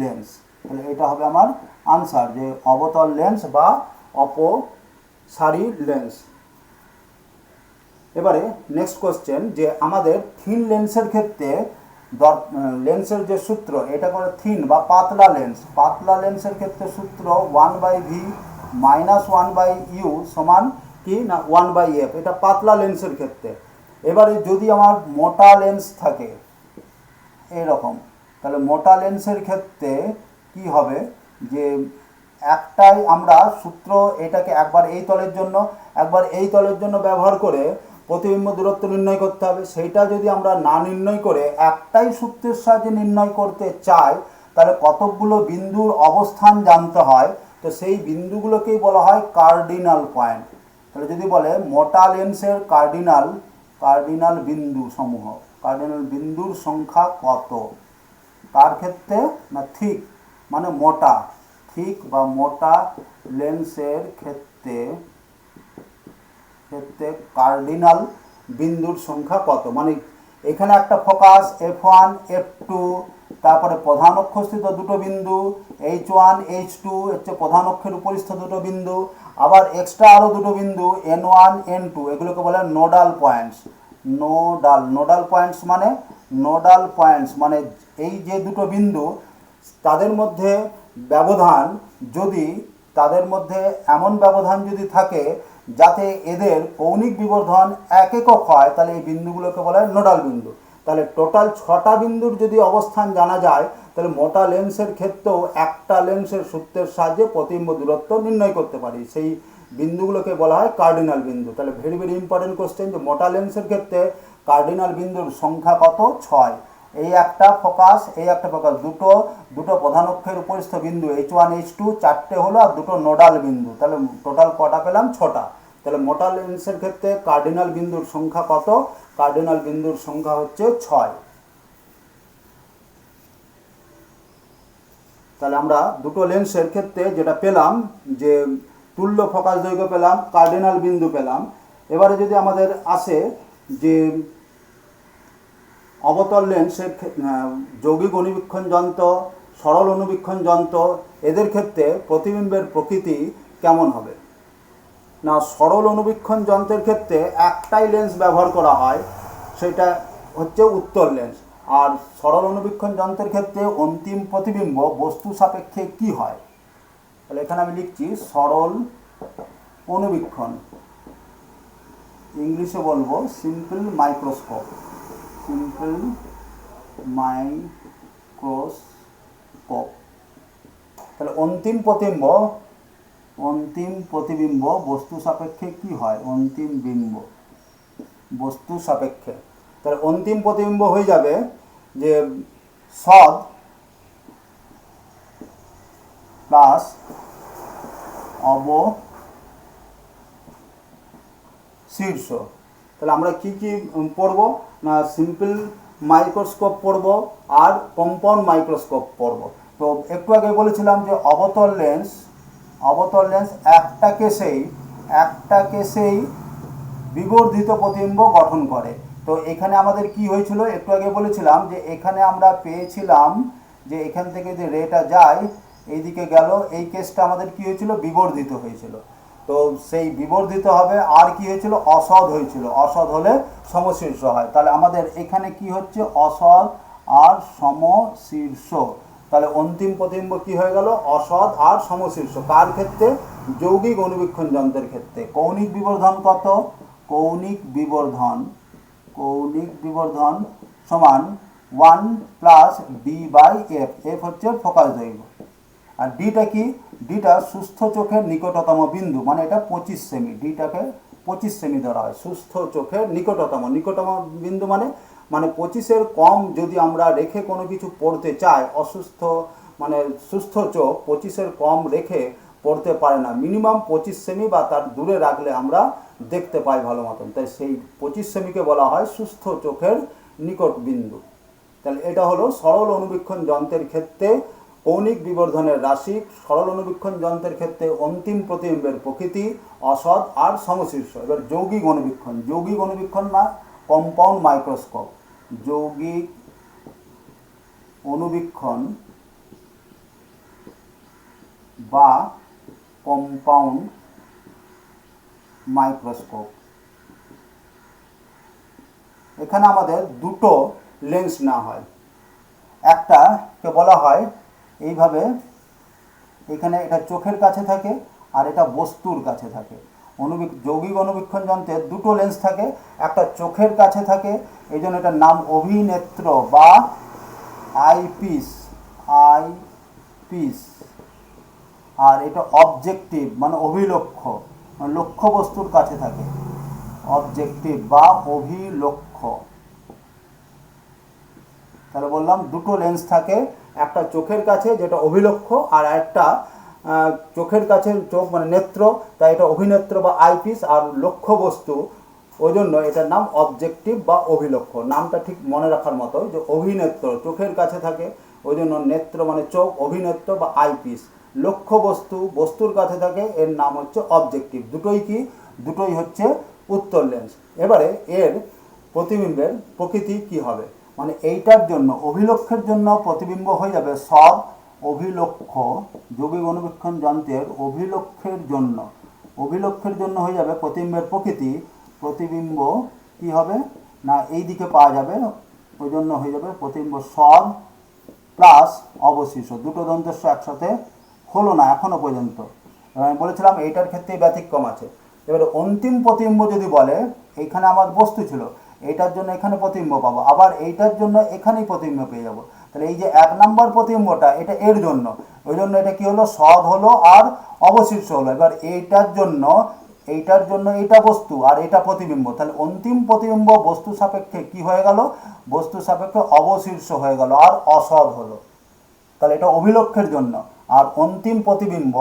লেন্স। তাহলে এটা হবে আমার আনসার, যে অবতল লেন্স বা অপসারী লেন্স। এবারে নেক্সট কোশ্চেন, যে আমাদের থিন লেন্সের ক্ষেত্রে লেন্সের যে সূত্র, এটা করে থিন বা পাতলা লেন্স। পাতলা লেন্সের ক্ষেত্রে সূত্র 1/v - 1/u সমান কি না 1/f, এটা পাতলা লেন্সের ক্ষেত্রে। এবারে যদি আমার মোটা লেন্স থাকে এরকম, তাহলে মোটা লেন্সের ক্ষেত্রে কি হবে? যে একটাই আমরা সূত্র, এটাকে একবার এই তলের জন্য একবার এই তলের জন্য ব্যবহার করে প্রতিবিম্ব দূরত্ব নির্ণয় করতে হবে। সেইটা যদি আমরা না নির্ণয় করে একটাই সূত্রের সাহায্যে নির্ণয় করতে চাই, তাহলে কতকগুলো বিন্দুর অবস্থান জানতে হয়। তো সেই বিন্দুগুলোকেই বলা হয় কার্ডিনাল পয়েন্ট। তাহলে যদি বলে মোটা লেন্সের কার্ডিনাল বিন্দু সমূহ, কার্ডিনাল বিন্দুর সংখ্যা কত? তার ক্ষেত্রে না থিক মানে মোটা, থিক বা মোটা লেন্সের ক্ষেত্রে কার্ডিনাল বিন্দুর সংখ্যা কত? মানে এখানে একটা ফোকাস f1 f2, তারপরে প্রধান অক্ষস্থিত দুটো বিন্দু h1 h2 হচ্ছে প্রধান অক্ষের উপরিস্থ দুটো বিন্দু, আবার এক্সট্রা আরও দুটো বিন্দু n1 n2, এগুলোকে বলে নোডাল পয়েন্টস। নোডাল পয়েন্টস মানে এই যে দুটো বিন্দু, তাদের মধ্যে ব্যবধান যদি এমন ব্যবধান যদি থাকে যাতে এদের কৌণিক বিবর্ধন 1 একক হয়, তাহলে এই বিন্দুগুলোকে বলা হয় নোডাল বিন্দু। তাহলে টোটাল 6টা বিন্দুর যদি অবস্থান জানা যায়, তাহলে মোটা লেন্সের ক্ষেত্রেও একটা লেন্সের সূত্রের সাহায্যে প্রতিবিম্ব দূরত্ব নির্ণয় করতে পারি। সেই বিন্দুগুলোকে বলা হয় কার্ডিনাল বিন্দু। তাহলে ভেরি ভেরি ইম্পর্টেন্ট কোশ্চেন, যে মোটা লেন্সের ক্ষেত্রে কার্ডিনাল বিন্দুর সংখ্যা কত? 6। এই একটা ফোকাস, দুটো প্রধান অক্ষের উপরিস্থ বিন্দু h1 h2 4টে হলো, আর দুটো নোডাল বিন্দু। তাহলে টোটাল কটা পেলাম? 6টা। তাহলে মোটা লেন্সের ক্ষেত্রে কার্ডিনাল বিন্দুর সংখ্যা কত? কার্ডিনাল বিন্দুর সংখ্যা হচ্ছে 6। তাহলে আমরা দুটো লেন্সের ক্ষেত্রে যেটা পেলাম, যে তুল্য ফোকাস দৈর্ঘ্য পেলাম, কার্ডিনাল বিন্দু পেলাম। এবারে যদি আমাদের আসে যে অবতল লেন্সের যৌগিক অনুবীক্ষণ যন্ত্র, সরল অনুবীক্ষণ যন্ত্র, এদের ক্ষেত্রে প্রতিবিম্বের প্রকৃতি কেমন হবে? না সরল অনুবীক্ষণ যন্ত্রের ক্ষেত্রে একটাই লেন্স ব্যবহার করা হয়, সেটা হচ্ছে উত্তর লেন্স। আর সরল অনুবীক্ষণ যন্ত্রের ক্ষেত্রে অন্তিম প্রতিবিম্ব বস্তু সাপেক্ষে কি হয়? তাহলে এখানে আমি লিখছি সরল অনুবীক্ষণ, ইংলিশে বলবো সিম্পল মাইক্রোস্কোপ। তাহলে অন্তিম প্রতিবিম্ব বস্তু সাপেক্ষে কি হয়? অন্তিম বিম্ব বস্তু সাপেক্ষে। তাহলে অন্তিম প্রতিবিম্ব হয়ে যাবে যে সদ প্লাস অবশীর্ষ। তাহলে আমরা কি কি পড়ব? না সিম্পল মাইক্রোস্কোপ পড়ব আর কম্পাউন্ড মাইক্রোস্কোপ পড়ব। তো একটু আগে বলেছিলাম যে অবতল লেন্স একটা কেসেই বিবর্ধিত প্রতিবিম্ব গঠন করে। তো এখানে আমাদের কি হয়েছিল? একটু আগে বলেছিলাম যে এখানে আমরা পেয়েছিলাম যে এখান থেকে যে রেটা যায়, এইদিকে গেল, এই কেসটা আমাদের কি হয়েছিল, বিবর্ধিত হয়েছিল। তো সেই বিবর্ধিত হবে, আর কি হয়েছিল, অসদ হয়েছিল। অসদ হলে সমশীর্ষ হয়। তাহলে আমাদের এখানে কি হচ্ছে, অসদ আর সমশীর্ষ। তাহলে অন্তিম প্রতিবিম্ব কি হয়ে গেল, অসদ আর সমশীর্ষ। কার ক্ষেত্রে, যৌগিক অনুবীক্ষণ যন্ত্রের ক্ষেত্রে। কৌণিক বিবর্ধন কত, কৌণিক বিবর্ধন সমান 1 plus D by F. F হচ্ছে ফোকাস দৈর্ঘ্য, আর ডিটা কি, ডিটা সুস্থ চোখের নিকটতম বিন্দু, মানে এটা 25 সেমি। ডিটাকে 25 সেমি ধরা হয়, সুস্থ চোখের নিকটতম বিন্দু, মানে 25-এর কম যদি আমরা রেখে কোনো কিছু পড়তে চাই, অসুস্থ মানে সুস্থ চোখ 25-এর কম রেখে পড়তে পারে না। মিনিমাম 25 সেমি বা তার দূরে রাখলে আমরা দেখতে পাই ভালো মতন। তাই সেই 25 সেমিকে বলা হয় সুস্থ চোখের নিকট বিন্দু। তাহলে এটা হলো সরল অনুবীক্ষণ যন্ত্রের ক্ষেত্রে কৌণিক বিবর্ধনের রাশি, সরল অনুবীক্ষণ যন্ত্রের ক্ষেত্রে অন্তিম প্রতিবিম্বের প্রকৃতি, অসদ আর সমশীর্ষ। এবার যৌগিক অনুবীক্ষণ না কম্পাউন্ড মাইক্রোস্কোপ। যৌগিক অনুবীক্ষণ বা কম্পাউন্ড মাইক্রোস্কোপ। এখানে আমাদের দুটো লেন্স নেওয়া হয়। একটাকে বলা হয় এইভাবে, এখানে এটা চোখের কাছে থাকে আর এটা বস্তুর কাছে থাকে। যৌগিক অনুবীক্ষণ যন্ত্রের দুটো লেন্স থাকে, একটা চোখের কাছে থাকে, এই জন্য এটার নাম অভিনেত্র বা আইপিস। আর এটা অবজেক্টিভ মানে অভিলক্ষ্য, মানে লক্ষ্য বস্তুর কাছে থাকে, অবজেক্টিভ বা অভিলক্ষ্য। তাহলে বললাম দুটো লেন্স থাকে, একটা চোখের কাছে যেটা অভিলক্ষ্য, আর একটা চোখের কাছে, চোখ মানে নেত্র, তাই এটা অভিনেত্র বা আইপিস, আর লক্ষ্য বস্তু, ওই জন্য এটার নাম অবজেক্টিভ বা অভিলক্ষ্য। নামটা ঠিক মনে রাখার মতো, যে অভিনেত্র চোখের কাছে থাকে, ওই জন্য নেত্র মানে চোখ, অভিনেত্র বা আইপিস। লক্ষ্য বস্তুর কাছে থাকে, এর নাম হচ্ছে অবজেক্টিভ। দুটোই হচ্ছে উত্তর লেন্স। এবারে এর প্রতিবিম্বের প্রকৃতি কি হবে, মানে এইটার জন্য অভিলক্ষের জন্য প্রতিবিম্ব হয়ে যাবে সব অভিলক্ষ। যৌগিক অনুবীক্ষণ যন্ত্রের অভিলক্ষের জন্য হয়ে যাবে প্রতিবিম্বের প্রতিবিম্ব কি হবে না, এই দিকে পাওয়া যাবে, ওই জন্য হয়ে যাবে প্রতিবিম্ব সব প্লাস অবশিষ্ট। দুটো দন্তস্ব একসাথে হলো না এখনো পর্যন্ত। আমি বলেছিলাম এইটার ক্ষেত্রে ব্যতিক্রম আছে। এবারে অন্তিম প্রতিবিম্ব যদি বলে, এইখানে আমার বস্তু ছিল, এইটার জন্য এখানে প্রতিবিম্ব পাবো, আবার এইটার জন্য এখানেই প্রতিবিম্ব পেয়ে যাবো। তাহলে এই যে 1 নম্বর প্রতিবিম্বটা, এটা এর জন্য, ওই জন্য এটা কি হলো, সদ হলো আর অবশিষ্ট হলো। এবার এইটার জন্য এইটা বস্তু আর এটা প্রতিবিম্ব, তাহলে অন্তিম প্রতিবিম্ব বস্তু সাপেক্ষে কি হয়ে গেল, বস্তু সাপেক্ষে অবশীর্ষ হয়ে গেল আর অসদ হলো। তাহলে এটা অভিলক্ষের জন্য। আর অন্তিম প্রতিবিম্ব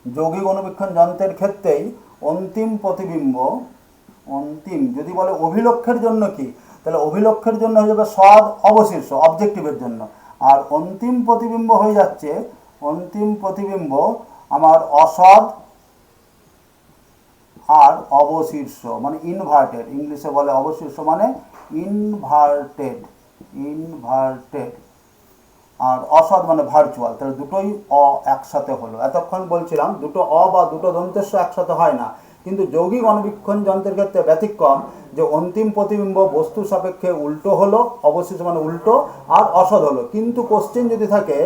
যৌগিক অনুবীক্ষণ যন্ত্রের ক্ষেত্রেই অন্তিম যদি বলে অভিলক্ষের জন্য কি, তাহলে অভিলক্ষের জন্য হয়ে যাবে সদ অবশীর্ষ অবজেক্টিভের জন্য। আর অন্তিম প্রতিবিম্ব হয়ে যাচ্ছে, আমার অসদ আর অবশীর্ষ, মানে ইনভার্টেড। ইংলিশে বলে অবশীর্ষ মানে ইনভার্টেড, আর অসদ মানে ভার্চুয়াল। তাহলে দুটোই একসাথে হলো। এতক্ষণ বলছিলাম দুটো বা দুটো দন্তেস্ব একসাথে হয় না, কিন্তু যৌগিক অনুবীক্ষণ যন্ত্রের ক্ষেত্রে ব্যতিক্রম, যে অন্তিম প্রতিবিম্ব বস্তু সাপেক্ষে উল্টো হলো, অবশিষ্ট মানে উল্টো, আর অসদ হলো। কিন্তু কোশ্চেন যদি থাকে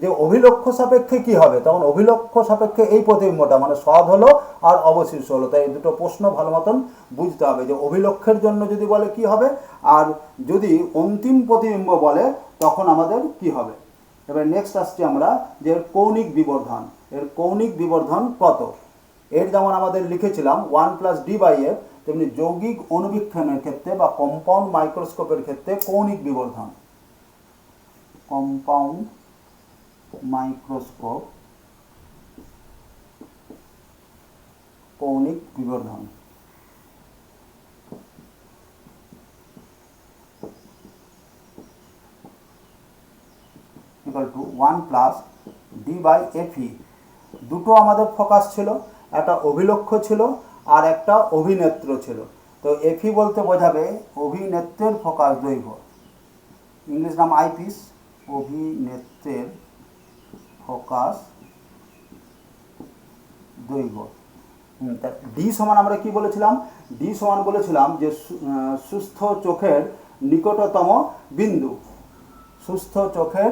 যে অভিলক্ষ সাপেক্ষে কি হবে, তখন অভিলক্ষ সাপেক্ষে এই প্রতিবিম্বটা মানে সদ হলো আর অবশিষ্ট হলো। তাই এই দুটো প্রশ্ন ভালো মতন বুঝতে হবে, যে অভিলক্ষের জন্য যদি বলে কি হবে, আর যদি অন্তিম প্রতিবিম্ব বলে তখন আমাদের কি হবে। এবার নেক্সট আসছি আমরা, যে কৌণিক বিবর্ধন কত। এর যেমন আমাদের লিখেছিলাম 1 প্লাস ডি বাই এফ, তেমনি যৌগিক অনুবীক্ষণের ক্ষেত্রে বা কম্পাউন্ড মাইক্রোস্কোপের ক্ষেত্রে কৌণিক বিবর্ধন, কম্পাউন্ড মাইক্রোস্কোপ কৌণিক বিবর্ধন equal to 1 plus D by FE. দুটো আমাদের ফোকাস ছিল, একটা অভিলক্ষ ছিল আর একটা অভিনেত্র ছিল। তো এফই বলতে বোঝাবে অভিনেত্রের ফোকাস দৈর্ঘ্য, ইংলিশ নাম আইপিস। অভিনেত্রের ফোকাস দৈর্ঘ্য। ডি সমান আমরা কি বলেছিলাম? ডি সমান বলেছিলাম যে সুস্থ চোখের নিকটতম বিন্দু, সুস্থ চোখের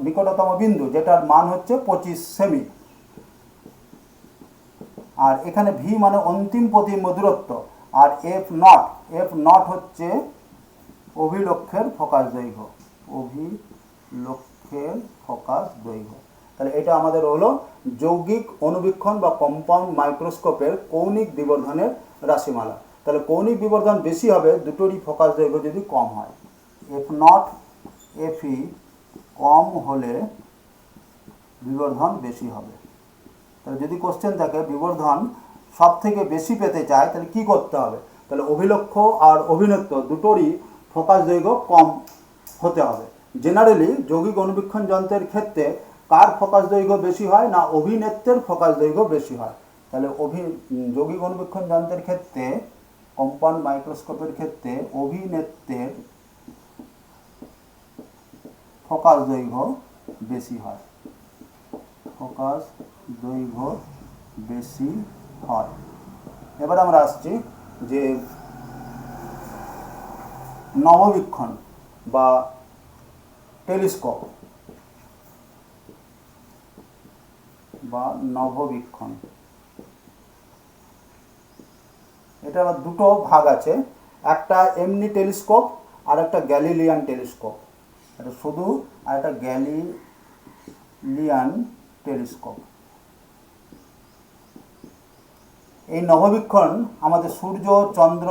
নিকটতম বিন্দু যেটার মান হচ্ছে 25 সেমি। আর এখানে ভি মানে অন্তিম প্রতিবিম্ব দূরত্ব, আর এফ নট হচ্ছে অভিলক্ষের ফোকাস দৈর্ঘ্য, অভিলক্ষের ফোকাস দৈর্ঘ্য। তাহলে এটা আমাদের হলো যৌগিক অনুবীক্ষণ বা কম্পাউন্ড মাইক্রোস্কোপের কৌণিক বিবর্ধনের রাশিমালা। তাহলে কৌণিক বিবর্ধন বেশি হবে দুটোরই ফোকাস দৈর্ঘ্য যদি কম হয়। এফ নট এফই কম হলে বিবর্ধন বেশি হবে। তাহলে যদি কোশ্চেন থাকে বিবর্ধন সব থেকে বেশি পেতে চায় তাহলে কি করতে হবে? তাহলে অভিলক্ষ আর অভিনেত্র দুটোরই ফোকাস দৈর্ঘ্য কম হতে হবে। জেনারেলি যৌগিক অনুবীক্ষণ যন্ত্রের ক্ষেত্রে কার ফোকাস দৈর্ঘ্য বেশি হয়? না অভিনেত্রের ফোকাস দৈর্ঘ্য বেশি হয়। তাহলে যৌগিক অনুবীক্ষণ যন্ত্রের ক্ষেত্রে, কম্পাউন্ড মাইক্রোস্কোপের ক্ষেত্রে অভিনেত্রের ফোকাস দৈর্ঘ্য বেশি হয়, ফোকাস দৈর্ঘ্য বেশি হয়। এবার আমরা আসছি যে নববীক্ষণ বা টেলিস্কোপ বা নববীক্ষণ। এটা আবার দুটো ভাগ আছে, একটা এমনি টেলিস্কোপ আর একটা গ্যালিলিয়ান টেলিস্কোপ। এটা শুধু আর একটা গ্যালিলিয়ান টেলিস্কোপ। এই নববীক্ষণ আমাদের সূর্য, চন্দ্র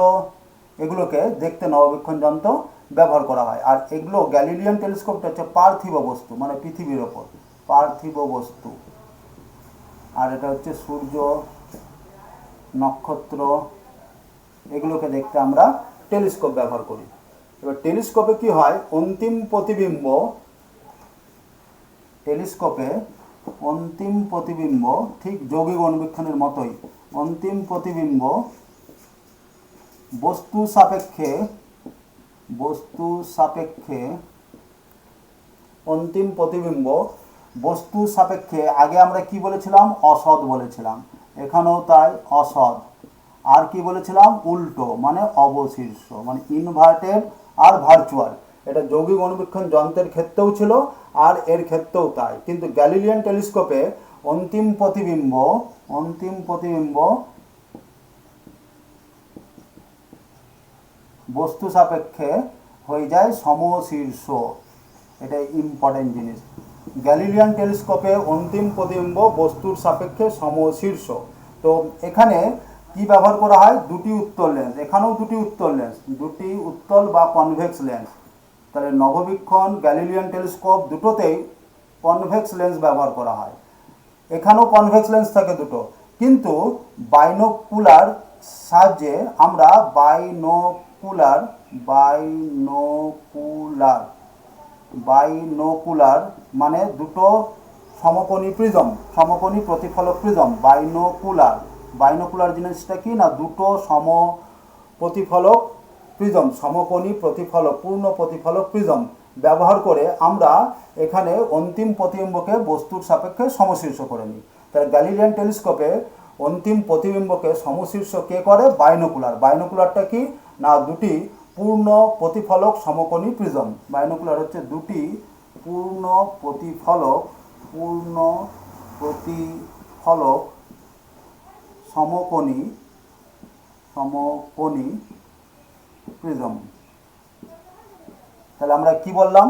এগুলোকে দেখতে নববীক্ষণ যন্ত্র ব্যবহার করা হয়। আর এগুলো গ্যালিলিয়ান টেলিস্কোপটা হচ্ছে পার্থিব বস্তু, মানে পৃথিবীর ওপর পার্থিব বস্তু। আর এটা হচ্ছে সূর্য, নক্ষত্র এগুলোকে দেখতে আমরা টেলিস্কোপ ব্যবহার করি। এবার টেলিস্কোপে কি হয়? টেলিস্কোপে অন্তিম প্রতিবিম্ব ঠিক যৌগিক অনুবীক্ষণের মতোই, অন্তিম প্রতিবিম্ব বস্তু সাপেক্ষে অন্তিম প্রতিবিম্ব বস্তু সাপেক্ষে আগে আমরা কি বলেছিলাম? অসৎ বলেছিলাম। এখানেও তাই অসৎ। আর কি বলেছিলাম? উল্টো, মানে অবশীর্ষ, মানে ইনভার্টেড আর ভার্চুয়াল। এটা যৌগিক অনুবীক্ষণ যন্ত্রের ক্ষেত্রেও ছিল আর এর ক্ষেত্রেও তাই। কিন্তু গ্যালিলিয়ান টেলিস্কোপে অন্তিম প্রতিবিম্ব বস্তু সাপেক্ষে হয়ে যায় সমশীর্ষ। এটা ইম্পর্টেন্ট জিনিস। গ্যালিলিয়ান টেলিস্কোপে অন্তিম প্রতিবিম্ব বস্তুর সাপেক্ষে সমশীর্ষ। তো এখানে কি ব্যবহার করা হয়? দুটি উত্তল লেন্স। এখানেও দুটি উত্তল লেন্স, দুটি উত্তল বা কনভেক্স লেন্স। তাহলে নববীক্ষণ, গ্যালিলিয়ান টেলিস্কোপ দুটোতেই কনভেক্স লেন্স ব্যবহার করা হয়। এখানেও কনভেক্স লেন্স থাকে দুটো, কিন্তু বাইনোকুলার সাহায্যে আমরা বাইনোকুলার মানে দুটো সমকোণী প্রিজম, সমকোণী প্রতিফলক প্রিজম। বাইনোকুলার জিনিসটা কি? না দুটো প্রতিফলক প্রিজম, সমকোণী প্রতিফলক, পূর্ণ প্রতিফলক প্রিজম ব্যবহার করে আমরা এখানে অন্তিম প্রতিবিম্বকে বস্তুর সাপেক্ষে সমশীর্ষ করে নিই। তাই গ্যালিলিয়ান টেলিস্কোপে অন্তিম প্রতিবিম্বকে সমশীর্ষ কে করে? বাইনোকুলার। বাইনোকুলারটা কি? না দুটি পূর্ণ প্রতিফলক সমকোণী প্রিজম। বাইনোকুলার হচ্ছে দুটি পূর্ণ প্রতিফলক সমকোণী প্রিজম। তাহলে আমরা কি বললাম?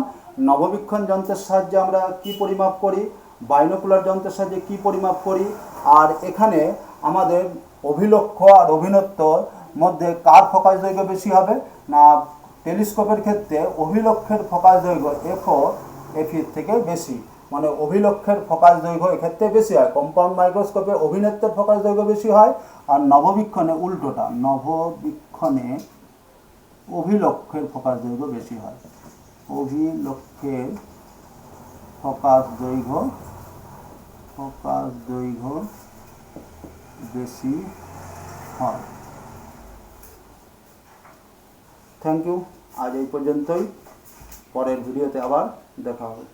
নববীক্ষণ যন্ত্রের সাহায্যে আমরা কি পরিমাপ করি, বাইনোকুলার যন্ত্রের সাহায্যে কি পরিমাপ করি, আর এখানে আমাদের অভিলক্ষ আর অভিনত্বর মধ্যে কার ফোকাস দৈর্ঘ্য বেশি হবে? না টেলিস্কোপের ক্ষেত্রে অভিলক্ষের ফোকাস দৈর্ঘ্য এফির থেকে বেশি, মানে অভিলক্ষের ফোকাস দৈর্ঘ্য এক্ষেত্রে বেশি হয়। কম্পাউন্ড মাইক্রোস্কোপে অভিনেত্রের ফোকাস দৈর্ঘ্য বেশি হয়, আর নববীক্ষণে উল্টোটা, নববীক্ষণে অভিলক্ষের ফোকাস দৈর্ঘ্য বেশি হয়। অভিলক্ষের ফোকাস দৈর্ঘ্য বেশি হয়। Thank you. আজ এই পর্যন্তই। পরের ভিডিওতে আবার দেখা হবে।